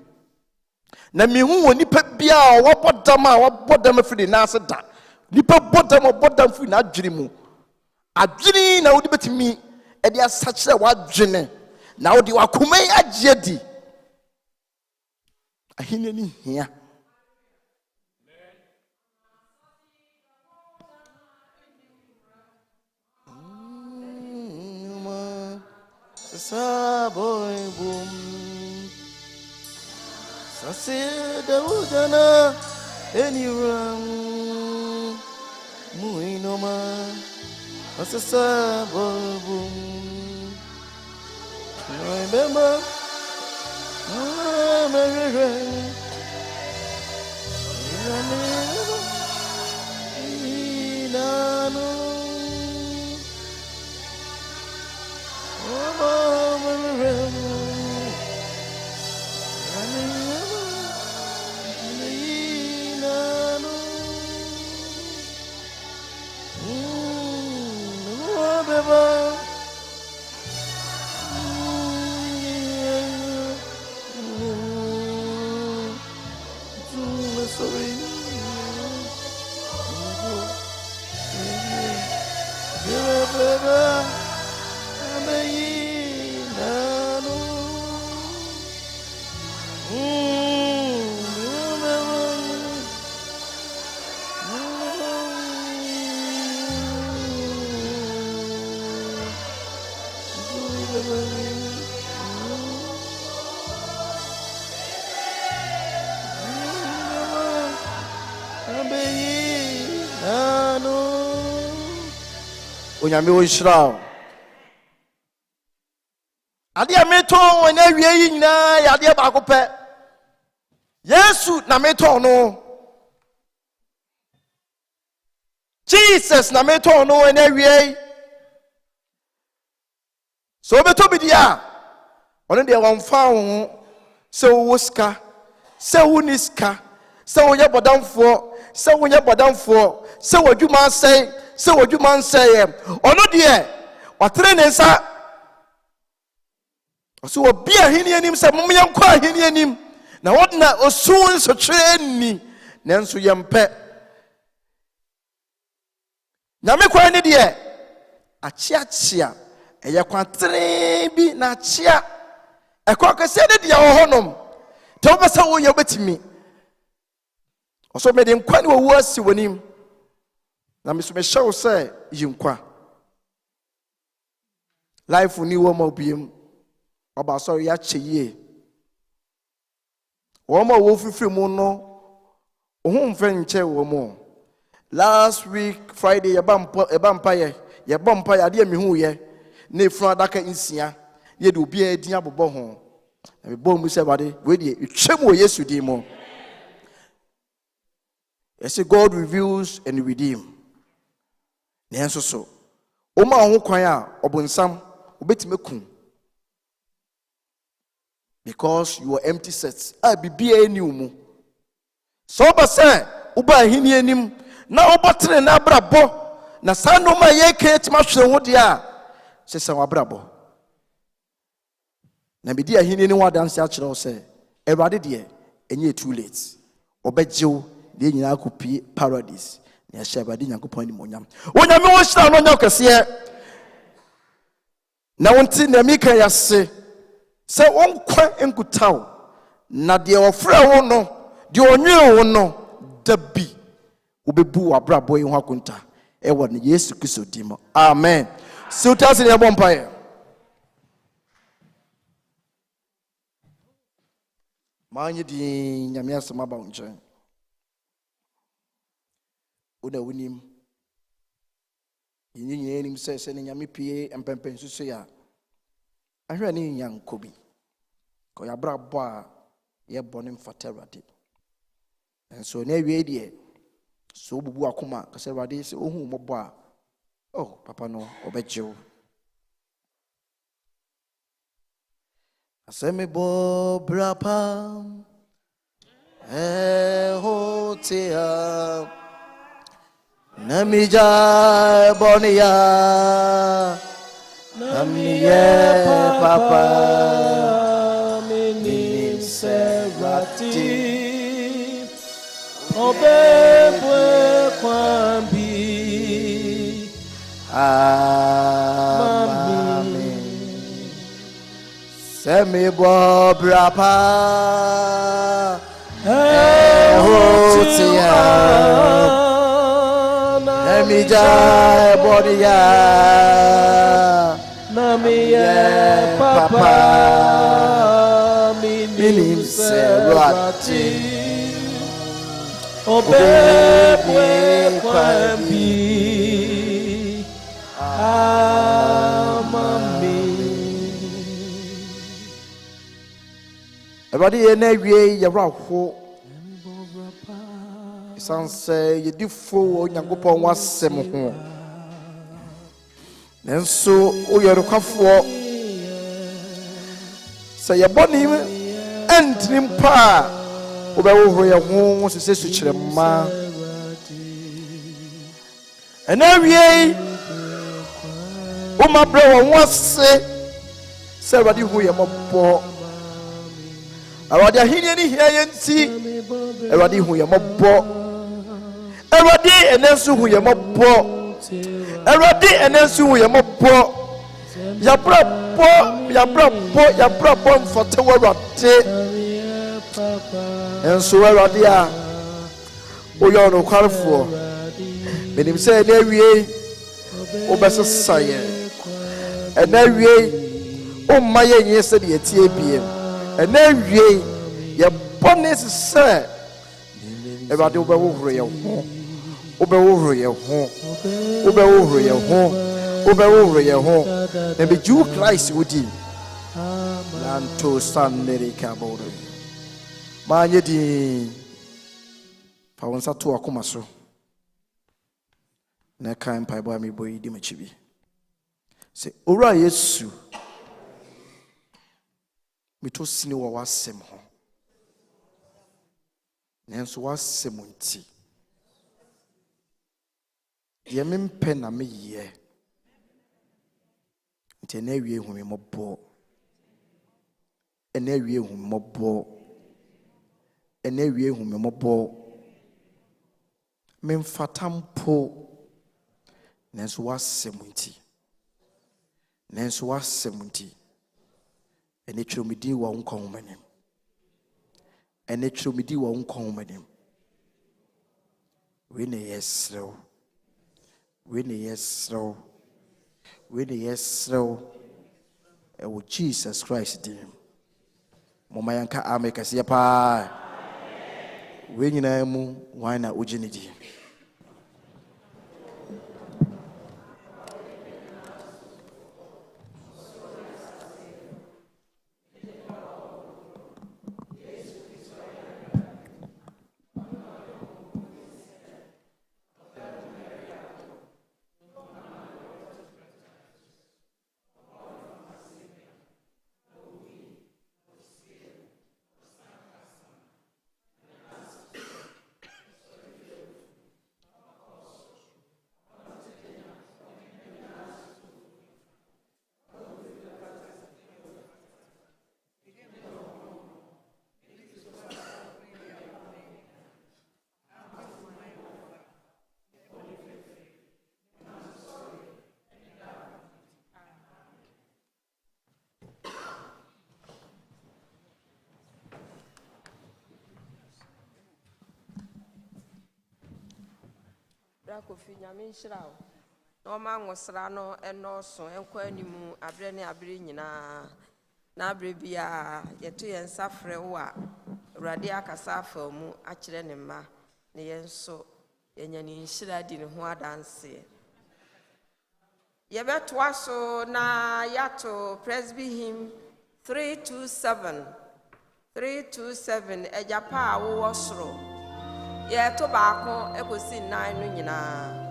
na mihu woni nipa bia wo bodam a wo bodam afiri na ase da nipa bodam firi na adwene mu adwene na wodi betimi e de asakyere wadwene na wodi wakomai agye di ahine ni hia boy boom sase da udana anyram muinoma Onyame wo nhyira. Ade a meton wana wie yi nyina ya ade ba ko pɛ. Yesu na meton no. Jesus na meton no wana wie. So beto bi dia. Ono de won fa ho se wo ska, se wo niska, se wo ye bodamfo, se wo ye bodamfo, se wo dwuma sei. Se wodwuma nsɛyɛ ɔno deɛ watere ne nsa ɔso obi ahini anim sɛ momyɛ nkɔ ahini anim na wɔdena osu nsotwe ni nanso yɛmpɛ nyame kwan ne deɛ akyeakyea ɛyɛ kwatere bi na akyea ɛkɔ kɛseɛ ne deɛ wɔ hɔnom te wobɛsɛ woyɛ wobɛtumi ɔso mede nkwa ne wɔwu asi w'anim na me so me show say yinkwa life ni wo ma obiem oba so ya cheye wo ma wo fifiri mu no ohun mfe nche wo mu last week Friday ye bampa ye ade mi hu ye na efun adaka insia ye de obi adin abobɔ ho na me bɔ mu se bade we de etwem wo Yesu din mu. Yes, God reveals and redeem. Nenso so oma ho kwan a obonsam obetime kun because you are empty sets a bibia eni umu so ba say uba ahini anim na obotre na abrabo na sano ma ye ketima hwere ho de a sesa wabrabo na bidi ahini ni wadanse a kire o say Ewurade de enye too late obegyew de nyina kopi paradise ya shabadi nyankopon ni monyam onyame wo hira no nya kese na wonti na mika yase se wonkwa enkutaw na de ofra wo no de onwe wo no dabi obebu abrabo yi ho akonta e wo ne Yesu Kristo dimo amen siutase ne bompae manyi di nyame asema ba unchen una wunim yinyi enim se ne nyame pie empempen susu ya ahwe ne nyankobi ko ya brabo a ye bone mfaterade enso na wie die so bubu akoma kase rade se ohun mobo a oh papa no obejew aseme bo brapa hotia namija bonia namiye papa mini serati obebwe kwambi mami semi bo brapa hotia Namija bodia namiye papa minim serati obebwe kwambi Awurade yɛ na awie yɛwra ho ɛsiane sɛ yɛdi fo wɔ Onyankopɔn w'asɛm ho nanso woyɛ nokwafoɔ sɛ yɛbɔ ne ɛntini mpa a wobɛwohoro yɛ ho sɛ sukyerɛmma ɛna awie woma brɛ wɔ ho ase sɛ Awurade hu yɛ mmɔbɔ Awurade ahenni ne hia yɛ nti Awurade hu yɛ mmɔbɔ Awurade ɛnɛ nso hu yɛ mmɔbɔ Awurade ɛnɛ nso hu yɛ mmɔbɔ yɛabrabɔ mfata wɔ Awurade ɛnso Awurade a woyɛ ɔnokwarefoɔ menim sɛ ɛnɛ awie wobɛsesa yɛn ɛnɛ awie womma yɛnyɛ sɛdeɛ yɛtie biem ɛnɛ awie yɛbɔ ne sɛ Awurade wobɛwohoro yɛn ho wobɛwohoro yɛn ho wobɛwohoro yɛn ho wobɛwohoro yɛn ho na megye wo Christ wodi lanto sannerika bɔdo maanyɛ din fa wo nsa to akoma so na kan mpaebɔ a mebɔ yi di m'akyi bi sɛ owura Yesu meto sini wɔ w'asɛm ho nanso w'asɛm nti deɛ mempɛ na meyɛ nti ɛna awie hu me mmɔbɔ ɛna awie hu me mmɔbɔ ɛna awie hu me mmɔbɔ memfata mpo nanso w'asɛm nti ɛne twerɛ me din wɔ wo nkwa homanim ɛne twerɛ me din wɔ wo nkwa homanim wei ne yɛserew ɛwɔ Jesus Christ din moma yɛnka ame kɛseɛ paa wei nyinaa mu wan na wogye ne din Kofi nyame nhyira wo na ɔma nwosra no ɛnɔɔso ɛnkɔ animu abrɛ ne abrɛ nyinaa na abrɛ bia yɛto yɛn nsa frɛ wo a Awurade akasa afa mu akyerɛ ne mma ne yɛn so yɛnya ne nhyira di ne ho adanse yɛbɛtoa so na yɛato Presby hymn 327 agyapa a wowɔ soro to baako ekosi nnan no nyinaa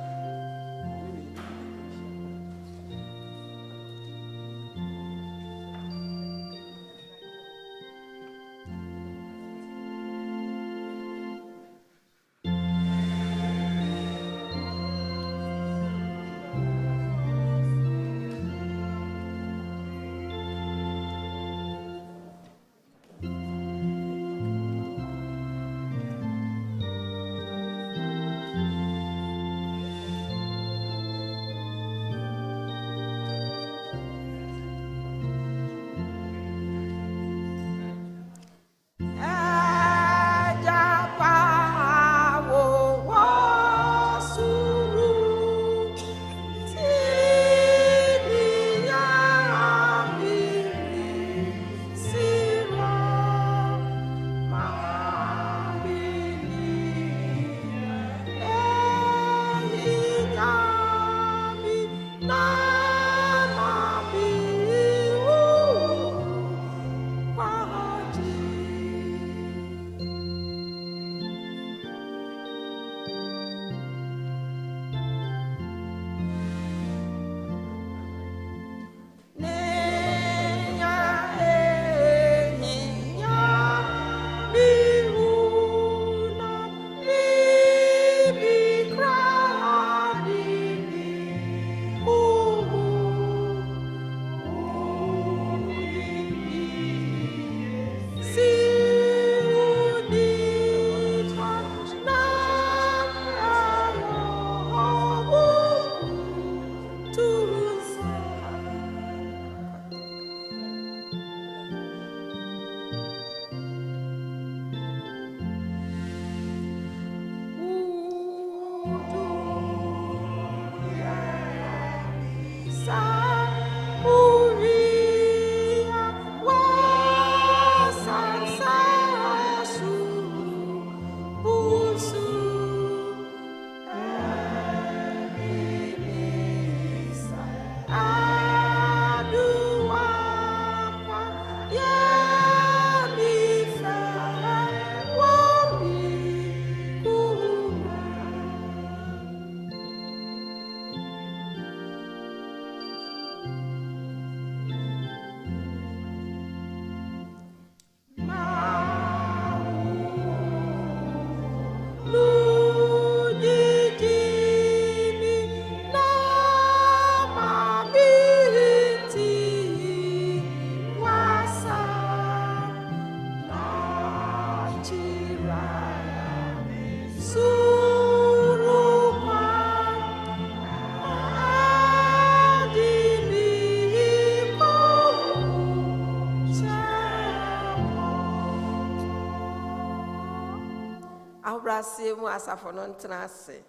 Mobrasi mu asafo no ntena ase.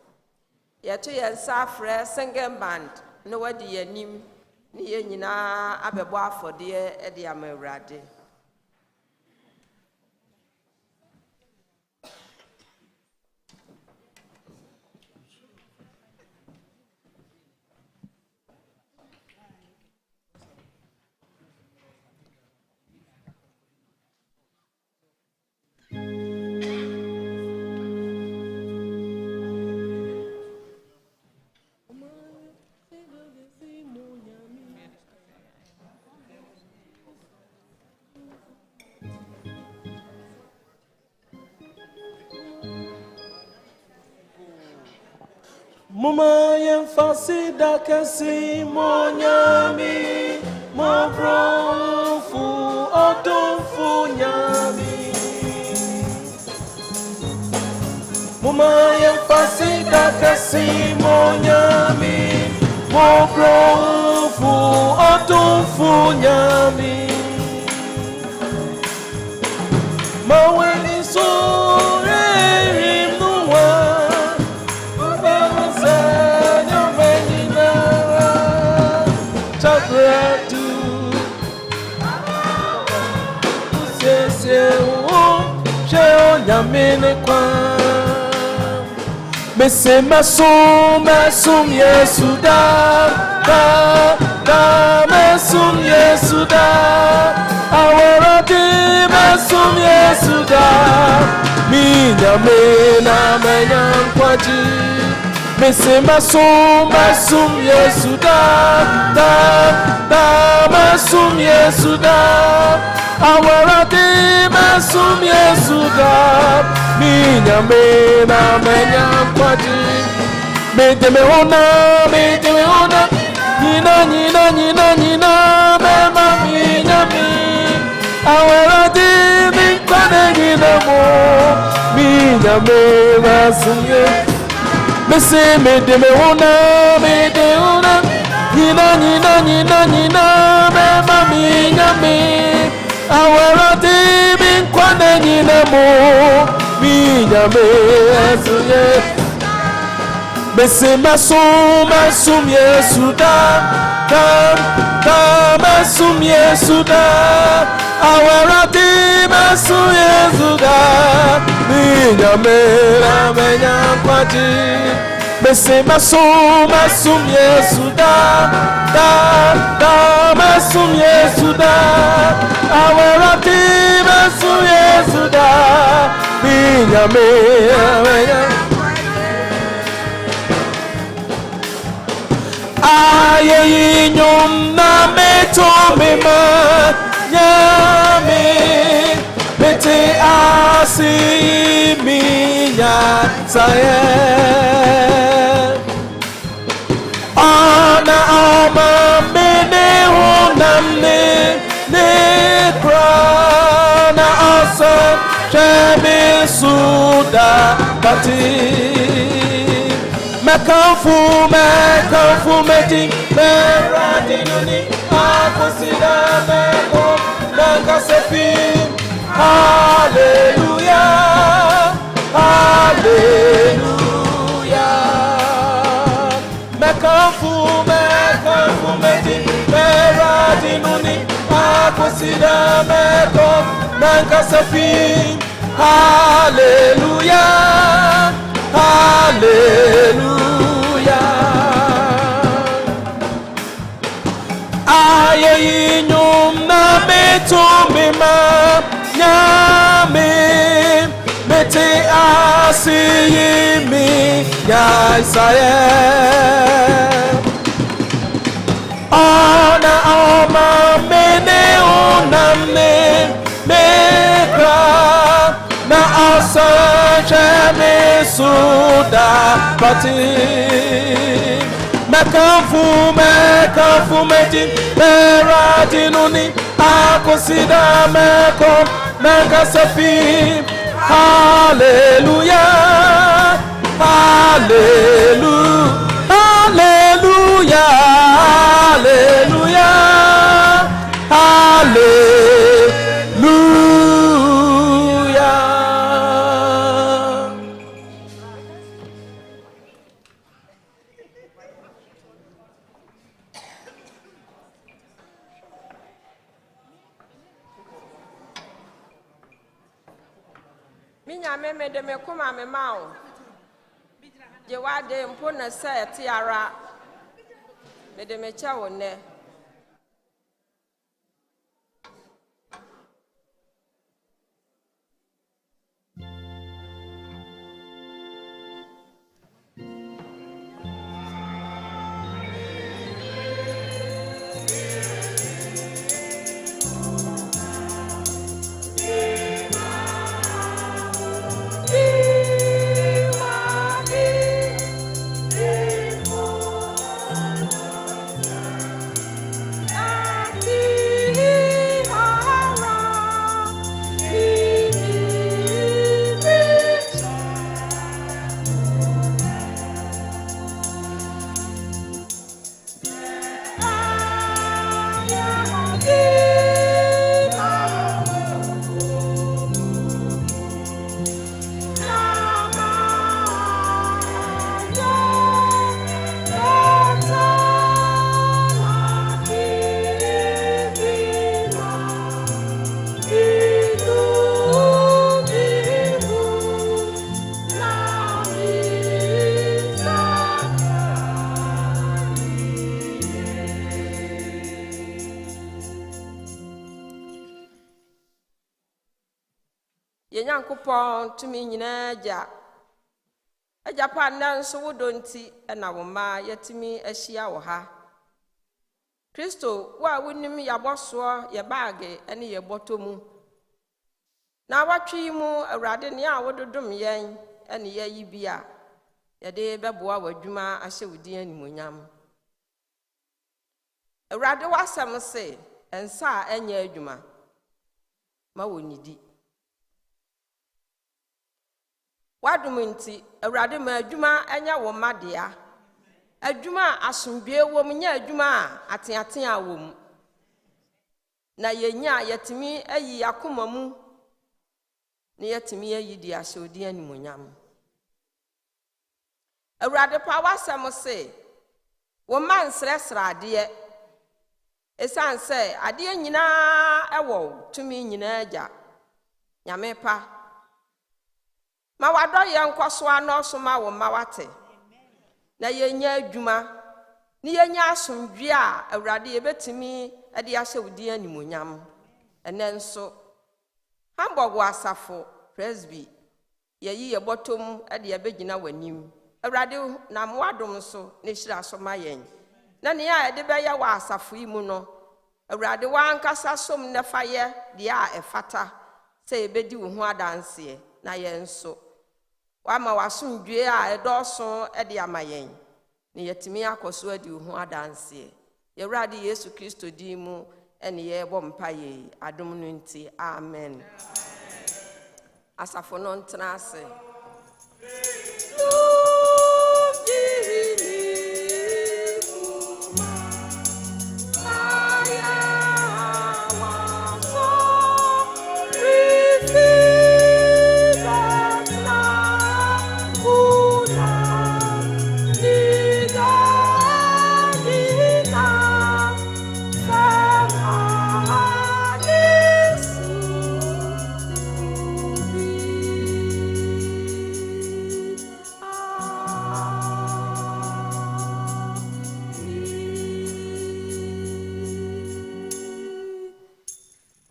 Yeto ye nsa afre singing band no wadi yanim ni ye nyina abebo afode e de amawurade. Mama yen fasi da kesi monyami mo bronfu odonfu nyami. Mama yen fasi da kesi monyami mo bronfu odonfu nyami. Mawe isore rimnuwa. Mese masum Yesuda da masum Yesuda awarati masum Yesuda minya mena menyan kwaji. Mese masum Yesuda da masum Yesuda awarati masum Yesuda minya mena menyan kwaji. Medeme ona nina mema minya mi awarati minkwane nina mo minya mena sunye. Mese medeme ona nina mema minya mi awarati minkwane nina mo minya mena sunye. Mese masum Yesuda da masum Yesuda awarati masum Yesuda minya mera menya kwaji. Mese masum Yesuda da masum Yesuda awarati masum Yesuda minya mera menya. Aye nyom na meto mema nyame mete asi minya saye ana ama mene honamne ne krana asa cheme suda pati. Mekanfu meti meradinuni akusida meko nangasefi. Hallelujah, hallelujah. Mekanfu meti meradinuni akusida meko nangasefi. Hallelujah, hallelujah. Aye nyom na meto mema nyame mete asi mi ya isaye ona oma mene onamne mekra na asa cheme suda pati. Mekanfu meti meradinuni akusida meko nangasafi. Hallelujah, hallelujah, hallelujah, hallelujah, hallelujah. Minya me de me kuma me mao. Je wa de mpo na se tiara. Me de me cha wonne. Yenyankopon tumi nyina ja ajapa nan so wodonti na wo ma yatimi ahia wo ha Kristo wa wonim yaboso ye baage ene ye botomu na watwi mu awrade ne a wododom yen ene ye yibia ye de beboa wadwuma ahye wodi animonyam awrade wasam se ensa enya adwuma ma wonidi Wadumunti awrade ma adwuma anya wo madea adwuma asomdwie wo nya adwuma ateaten a wo mu na yenya yetimi ayi akoma mu ne yetimi ayi di ahyodi animonyam awrade pa wasam se wo man sresrade esan se ade nyina ewo tumi nyina agya nyame pa ma wado ye nkoso anoso ma wo ma wate na yenya adwuma ni yenya asomdwie a awrade ye betimi ade ahye wodi animonyam enenso Hamburg wasafo presby ye botom ade ye begina wanim awrade na mwadom so ne hira so ma yen na ne ya ade be ye wa asafo imu no awrade wa ankasa som ne faye de a efata se ebedi wo ho adanse na yenso Wama wasomdwie a edoso ede amayen ne yetimi akoso adi ho adanse Yewrade Yesu Kristo di mu ene ye bo mpaye adom no nti amen Asafo no ntena ase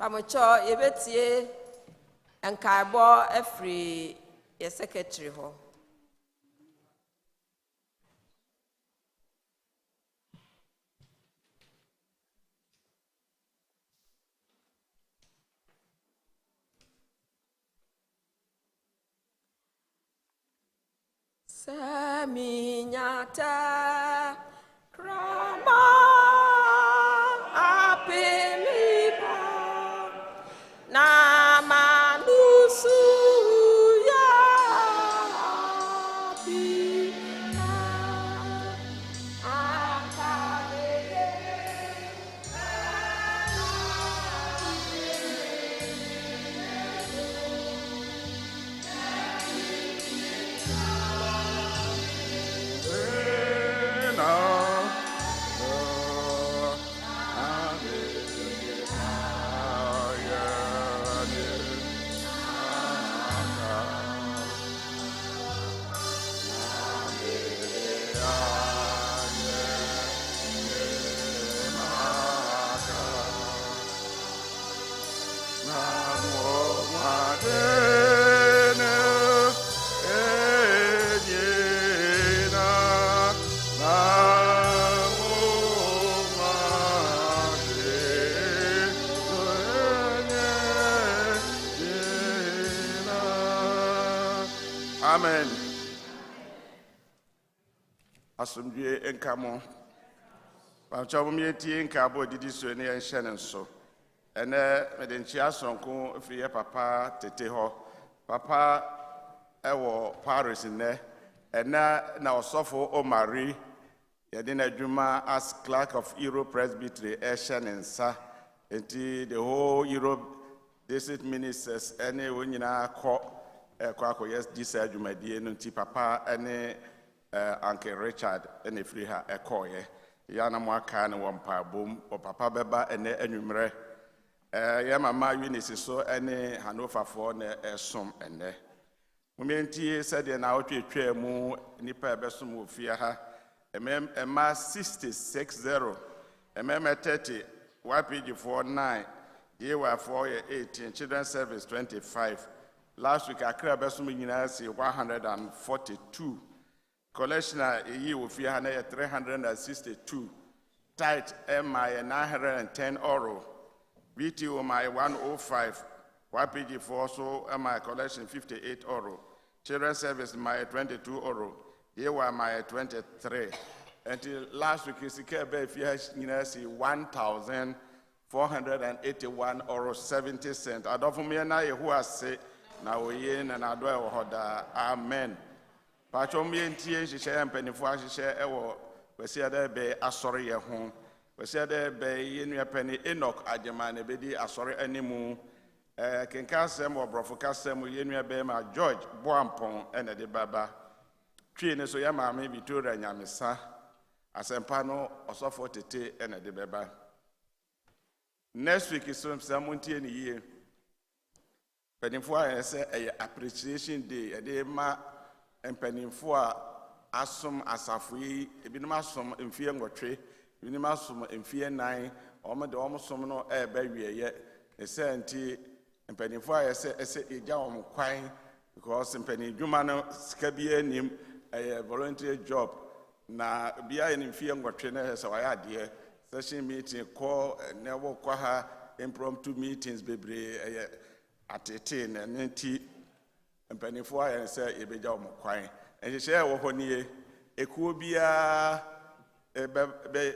Pamocho yebetie enkaibo efri ye secretary ho Saminyata krama apemipa na manusu ya pina akale na Amen. Asomdwie enkamo. Pacho me tie nkabo didi so ne yenhye nso. Ene medenchia sonko fiye papa tete ho. Papa ewo Paris ne. Ena na osofo Omari yɛde adwuma as clerk of Europe Presbytery Shanensa. Enti the whole Europe district ministers any wonyina ko yes this adwumadie no nti papa any Uncle Richard any free ha ekoye yana mo aka ne wo mpa bom o papa beba ene anwumre ya mama Eunice so any Hanover for ne esom ene momenti said na otwetwa mu nipa ebesom ofia ha Emma 66-0, Emma 30, YPG 49, DY 4-18, Children's Service 25. Last week, Accra Besum University 142. Collectioner ye with 362. Tight MI 910 euro. BTO my 105. YPG 4 so MI collection 58 euro. Children's Service my 22 euro. Here were my 23. Until last week, you see, if you have 1,481 euro 70 cents. I don't know who has said, now we in and I do amen. Pacho me and Tia, she share and penny for she share ewo. We see there be a sorry your home. We see there be in your penny Enoch Ajamane bedi a sorry anymore. Can cast them or brofocast them with your bema George Boampon and the Baba. Twine so ya maame Victoria Nyamesa asempa no osofo tete ene de beba. Next week is some samuntie ni ye. Penifo a say appreciation day e de ma empenifo a asom asafo yi ebinom asom mfie ngotwe ebinom asom mfie nan omo de omo som no e ba wieye e say nti empenifo a say eja omo kwan because empenidwuma no sika bi anim a voluntary job na bia in fear ngotwe na so ya de session meeting call never kwa ha impromptu meetings bebre atete na nti mpanifo ayen say ebeja omo kwan ehye wo honi ekuo bia be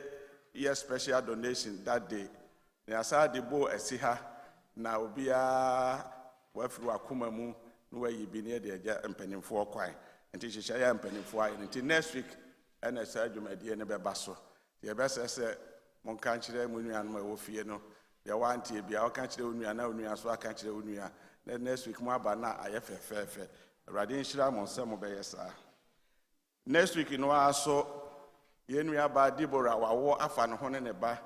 yes special donation that day na asa de bo esiha na obia wafiri akoma mu no wayi bi ne de eja mpanifo kwan nti hyehyɛ ya mpanifo ayi nti next week ɛna saa dwumadie ne bɛba so yɛ bɛsɛ sɛ monka nkyerɛ mu nuanom a ɛwɔ fie no yɛ wantie bia ɔka nkyerɛ onua na onua so aka nkyerɛ onua na next week mu aba na ayɛ fɛfɛɛfɛ awurade nhyira mo nsɛ mo bɛyɛ saa next week no aso yɛ nua ba Deborah wawo afa ne ho ne ba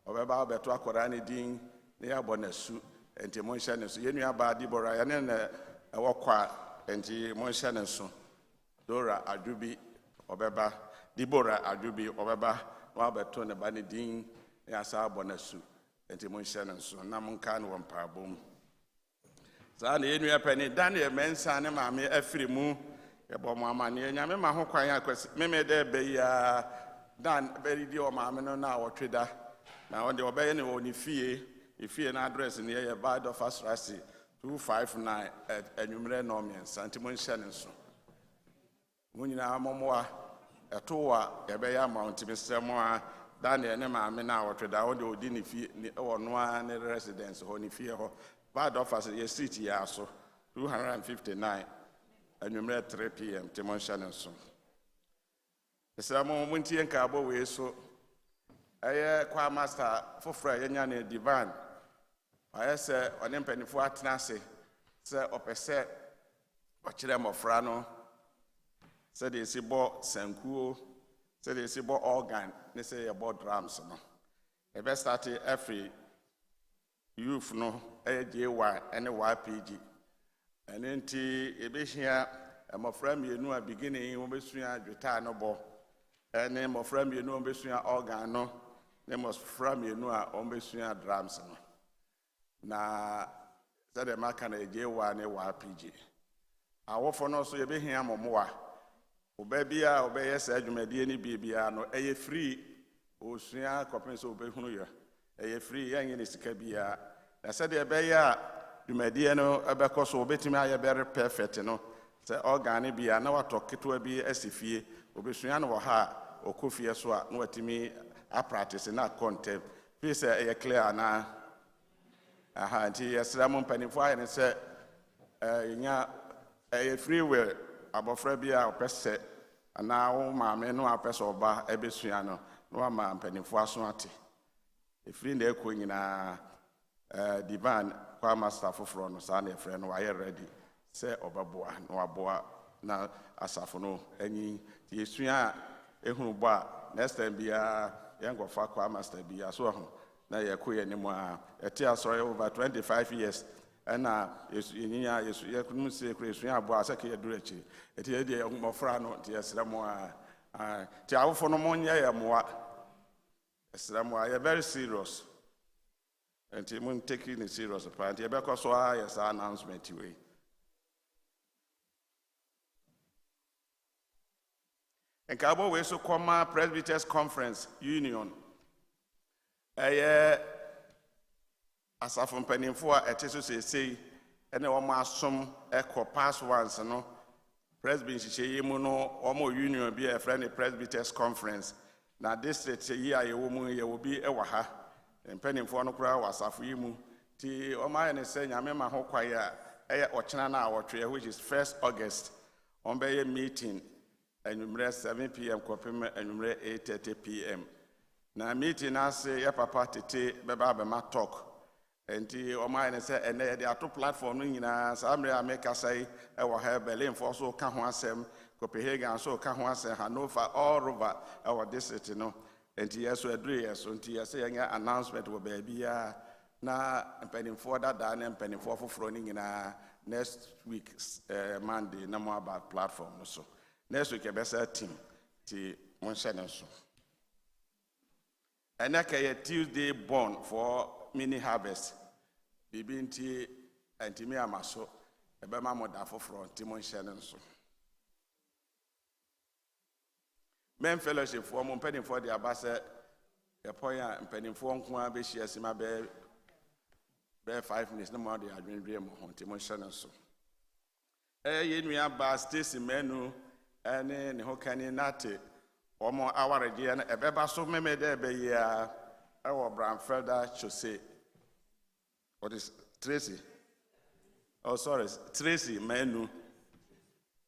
ɔbɛba ɔbɛto akɔra ne din ne yɛabɔ n'asu nti mo nhyɛ ne so yɛ nua ba Deborah yɛ ne ɛwɔ kwa nti mo nhyɛ ne so Dora Adubi Obeba, Deborah Adubi Obeba, Wabeton, the Banidin, Yasa Bonasu, and Timon Shannon, so Namunkan one parbum. San Enya Penny, Daniel Mensan, and Mammy, every moon, a bomb money, and Yamma Hokwaya, Meme de Bay, Dan, very dear mamma, now or trader. Now, on the obeying only fee, if you an address in the air by the first Rassi, 259 at Enumere Nomian, Santimon Shannon. Munina momoa etowa ebeya mount Mr. Daniel ne maame na wotreda wo de odi ne fie ne wo noa ne residence ho ne fie ho bad office ye street ya so 259 anwumre 3 pm Timon Shannon so Mr. Muntie nka abo we so eye kwa master fofra yenya ne divan aye se one mpanifo atena se opese okire mofra no said they say bo sankuo said they say bo organ they say about drums no e be start every youth no JY and YPG and enti e be hia mofra mienu a beginning wo besua dweta no bo and mofra mienu wo besua organ no ne mofra mienu a wo besua drums no na said the maka na JY and YPG awofo no so e be hia momoa Obebia, obey sa adwumadie ni bibia no eye free osua kopenso obehunu ya eye free yan ni sika bia na said e be ya dwumadie no ebekọ so obetimi aye very perfect no sɛ organ bi a na watɔ ketewa bi asi fie obɛsua no wɔ ha a ɔkɔ fie so a na watumi apractice na akɔntɛm fii sɛ ɛyɛ clear anaa aha nti yɛsrɛ mo mpanimfoɔ ayɛ ne sɛ yɛnya ɛyɛ free will abɔfra bi a ɔpɛ sɛ anaa wo maame no a ɔpɛ sɛ ɔba ɛbɛsua no na wama mpanimfoɔ aso ate ɛfiri na ɛkɔ nyinaa divan kwa master foforɔ no saa na yɛfrɛ no wayɛ ready sɛ ɔbɛboa na waboa na asafo no anyi nti yɛsua a ɛhunu bɔ a next time biara yɛnkɔfa kwa master biara so aho na yɛkɔ yɛ anim a ɛte asɔre over 25 years ɛna yɛnyinya yɛkunum sɛ kura yɛsua aboa a sɛ ka yɛduru akyiri ɛti yɛdeɛ mmɔfra no nti yɛsrɛ mo a nti awofo no monyɛ yɛ mmoa yɛsrɛ mo a yɛ very serious nti mo take it serious paa nti yɛbɛkɔ so a yɛ saa announcement wei nkaabɔ wei so kɔma Presbyters Conference Union ɛyɛ asafo mpanimfoɔ a ɛte so seesei ɛne wɔn asom ɛkɔ past ones no Presby nhyehyɛ yi mu no wɔn union bi a yɛfrɛ no Presbyters Conference na district yi a yɛwɔ mu yɛwɔ bi ɛwɔ ha mpanimfoɔ no koraa wɔ asafo yi mu nti wɔn ayɛ ne sɛ nyame ma ho kwae a ɛyɛ ɔkyena no a wɔtwe which is 1st August wɔn bɛyɛ meeting anwummerɛ 7 p.m. kɔpem anwummerɛ 8:30 p.m. na meeting ase yɛ papa tete bɛba abɛma talk nti wɔn ayɛ ne sɛ ɛnɛ yɛde ato platform no nyinaa saa mmerɛ a mekasa yi ɛwɔ ha Berlinfoɔ so ka ho asɛm Copenhagen so ka ho asɛm Hanover all over ɛwɔ district no nti yɛ so aduru yɛ so nti yɛsɛ yɛnyɛ announcement wɔ baabiara na mpanimfoɔ dadaa ne mpanimfoɔ foforɔ no nyinaa next week Monday na mo aba platform no so next week yɛbɛsɛ team nti monhyɛ ne so ɛnɛ kɛyɛ Tuesday born for mini harvest biribi nti antimi ama so ɛbɛma mo da foforɔ nti monhyɛ ne so men fellowship for mo mpanimfoɔ de aba sɛ yɛpɔn a mpanimfoɔ nko a bɛhyia sima bɛɛ 5 minutes na mo de adwendwe mo ho nti monhyɛ ne so yɛ nua ba Stacy Manu ɛne ne ho kani nate wɔn awaregye no ɛbɛba so meme dɛ ɛbɛyɛ a ɛwɔ Bramfelder Chose what is Tracy Tracy Manu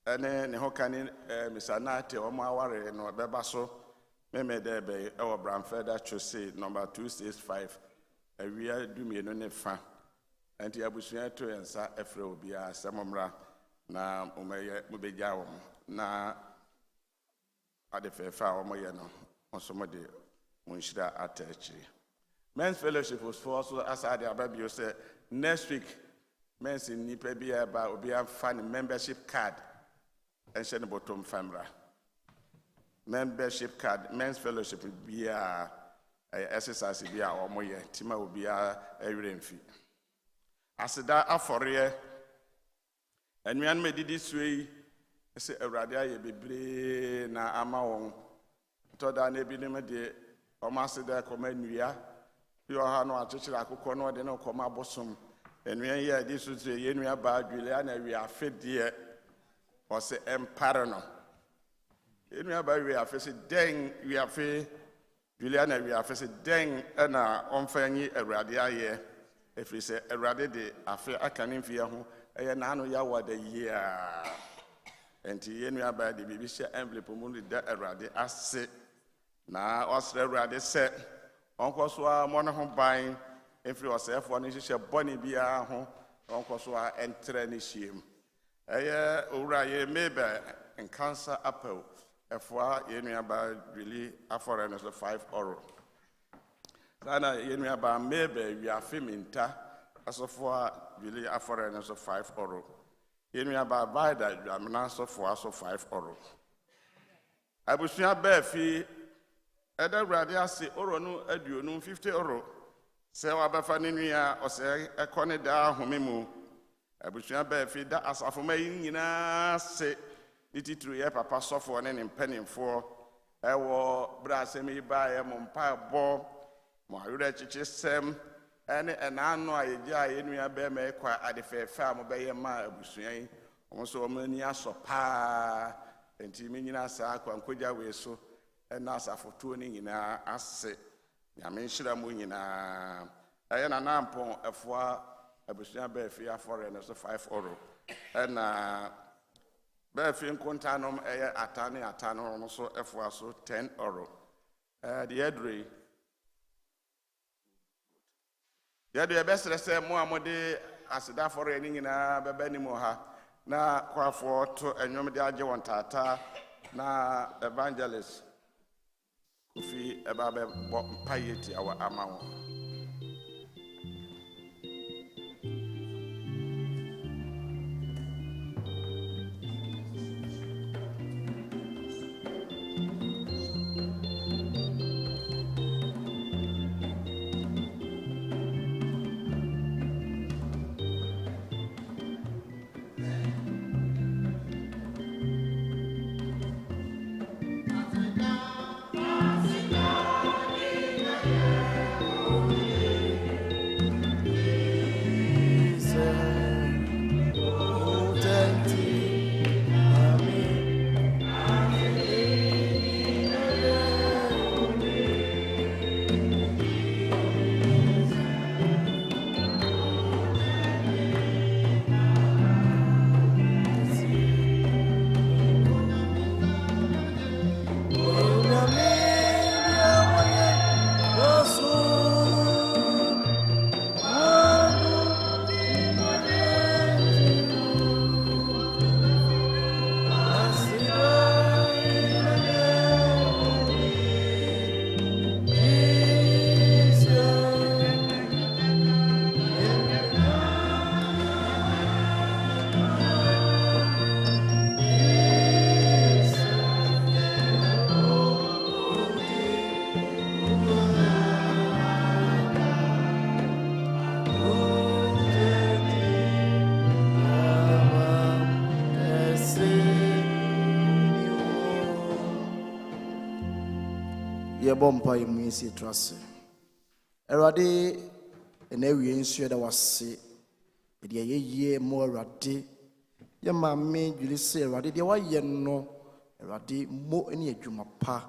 ɛne ne ho kani Mr. Nate wɔn aware no ɛbɛba so meme dɛ ɛbɛyɛ ɛwɔ Bramfelder Chose number 265 awia dumienu ne fa nti abusua to nsa ɛfrɛ obiara sɛmomra na mobɛgya wɔn na ade fɛfɛ a wɔyɛ no nso mo de mo nhyira ata akyiri men's fellowship was for also asade ababio sɛ next week men's nipa bi aba obi afa ne membership card ɛnhyɛ ne bottom famra membership card men's fellowship bi a exercise bi a wɔyɛ tima obi a ɛwerɛ mfi aseda afɔreɛ anuanom edidi suei sɛ awurade ayɛ bebree na ama wɔn tɔda na ebinom de wɔn aseda kɔma nnua bi ɔha no akyekyere akokɔ no ɔde no kɔma abosom nnua yi a edi so sɛ yɛ nnua baa dwele na wi afedeɛ ɔsɛ ɛmpare no nnua baa wi afe sɛ dɛn wi afe dwele na wi afe sɛ dɛn ɛna ɔmfa nyi awurade ayɛ efiri sɛ awurade de afe aka ne mfie ho ɛyɛ n'ano yɛ awɔ da yie a enti yɛnua baa de biribi hyɛ envelope mu de da awurade ase na ɔsrɛ awurade sɛ ɔnkɔ so a mmɔ ne ho ban efiri ɔsɛefoɔ no hyehyɛ bɔne biara ho ɔnkɔ so a ɛntrɛ ne hyia mu ɛyɛ owura yɛ mebe nkansa apɛw ɛfoa yɛnua baa dweli afɔre no so 5 euro saa na yɛnua baa mebe wiafe minta asɔfoɔ a dweli afɔre no so 5 euro yɛnua baa baida dwamena asɔfoɔ so 5 euro abusua baa fi ɛda awurade ase oro no aduonu 50 euro sɛ wabɛfa ne nua ɔsɛ ɛkɔ ne daa ahome mu abusua baa fi da asafoma yi nyinaa se ne titiri yɛ papa sɔfoɔ ne ne mpanimfoɔ ɛwɔ berɛ asɛm yi baeɛ mo mpaebɔ mo awerɛ akyekyesɛm ɛne ɛnaano a yɛgye a yɛnua bɛrima ɛkɔ ade fɛɛfɛ a mobɛyɛ ma abusua yi Also, many are so pa and Timina Sak and Koja Weso and Nasa for tuning in a asset. Yamishra Munina. I am an ampon of 4 a Bushia Bear foreigners of 5 euro. And Bearfin Contanum air atano also F1 so 10 euro. The Edry. Ya do best say mo amode asida for any na beba ni mo ha na kwafo to enwom de age won tata na evangelist Kofi eba be payeti awa amawo. Bompa imisi trust. Erade and every ensure that was say, but ye more rade. Your mammy, you say, Rade, there were no, Rade, more any a jumapa.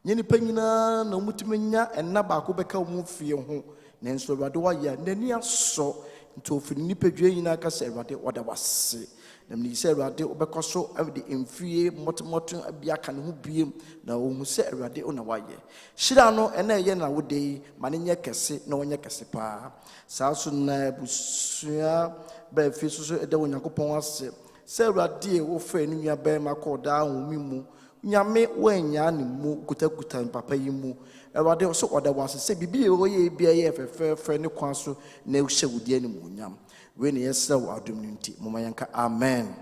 Yenny penina, no mutimina, and Nabaco become move for your home. Nanso Radoa, Nenia so into Finipe Cassa, Rade, what I was say. Them ni say Rade obekoso of the infie motomoto abia kan ho biem na wo hu say Rade ona waye shira no ena ye na wode manenye kese na wonye kese pa saa so na busua ba fi so ede wonyankopon ase say Rade wo fa ni nua ba ma ko da homi mu nyame wanya ne mu kutakuta papa yi mu Rade so oda wase say bibi wo ye bia ye fefe ne kwan so na wo hye wodi ani mu nyam when yes, so adumnunti, Mumayanka, amen.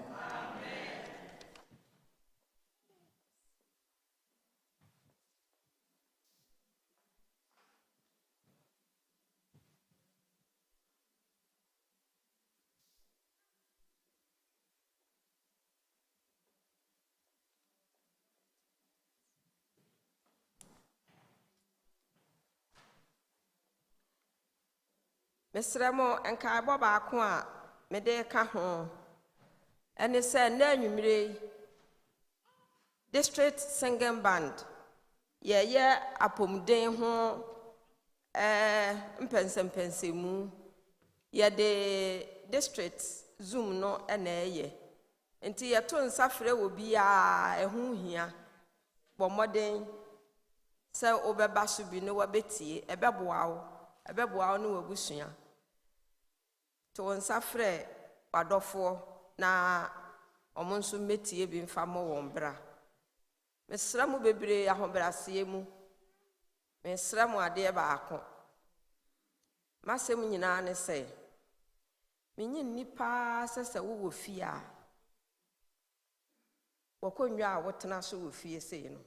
Mr. Mo and Kaiboba Qua. Mede ka ho ene se na anwumire district singing band ye apomden ho mpensempensemu ye de district zoom no na ye enti ye to nsafre wo bia ehu hia bomoden se obeba so bi no wabetie ebeboa no wabusua to nsafre wadofo na omonso metie bi mfa mo wombra mesra mu bebre ahobrase mu mesra mu ade baako masem nyina ne se menye nipa sese wo fia wakonwa a wotena so wo fie sei no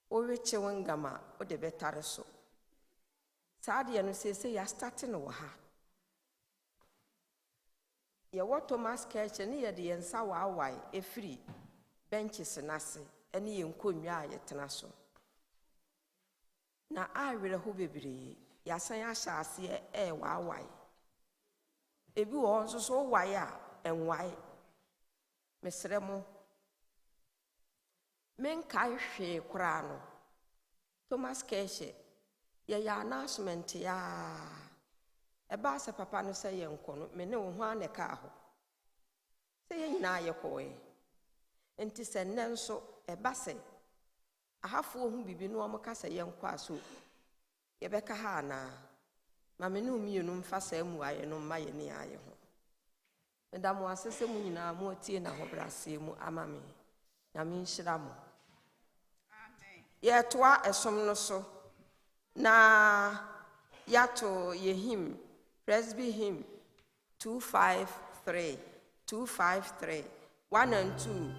o weche wangama o de betare so saade no se ya start no wo ha ye what Thomas Kirch ne ye de yensa waawai efiri benches nase ene ye nkonwa a yetena so na awere ho bebre ya san ahya ase waawai ebi wo nso so wai a enwai mesrɛ mo menkae hwee koraa no Thomas Keshe yɛyɛ announcement ya ɛbaa sɛ papa no sɛ yɛnkɔ no me ne wo ho anɛka ho sɛ yɛn nyinaa yɛkɔɛ enti sɛ nnɛ nso ɛba sɛ ahafoɔ ho bibi no ɔmo ka sɛ yɛnkɔ aso yɛbɛka ha anaa ma me ne mmienu mfa saa mmuayɛ no mma yɛ ne ayɛ ho meda mo ase sɛ mu nyinaa mo atie na hobrɛaseɛ mu ama me nyame nhyira mo yɛtoa ɛsom no so na yato ye hymn Presby hymn 253 1 and 2.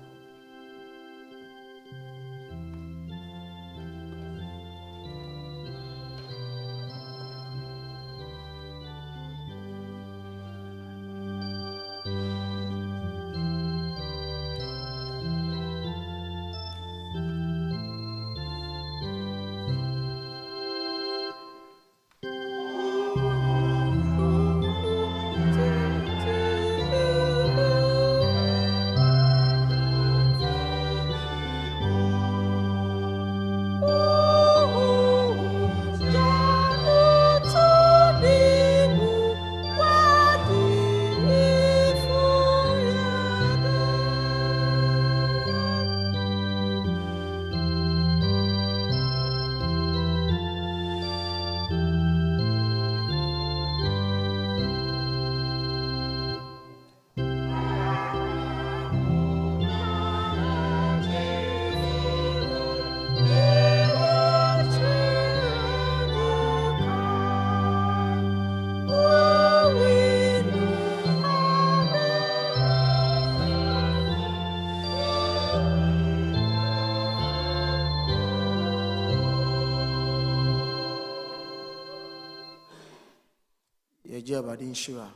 Awurade nhyira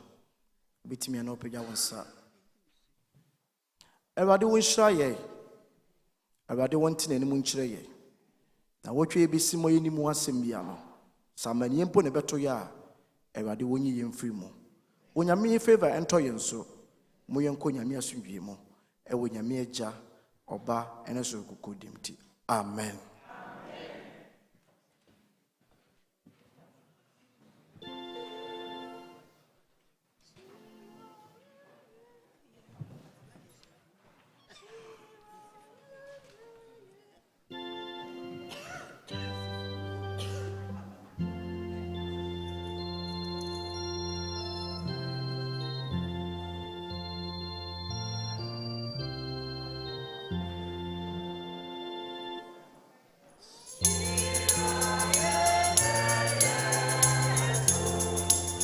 bitimi na opagya wonsa Awurade wonhyira ye Awurade wonte nanim nkyerɛ ye na wotwe besi mo yeni mu asɛm bia no samanye mpo ne beto ya Awurade wonyi ye mfiri mu wonyame favor ento ye nso mo yenko nyame asomdwie mu ɛwɔ nyame agya ɔba ɛne so kokodim ti amen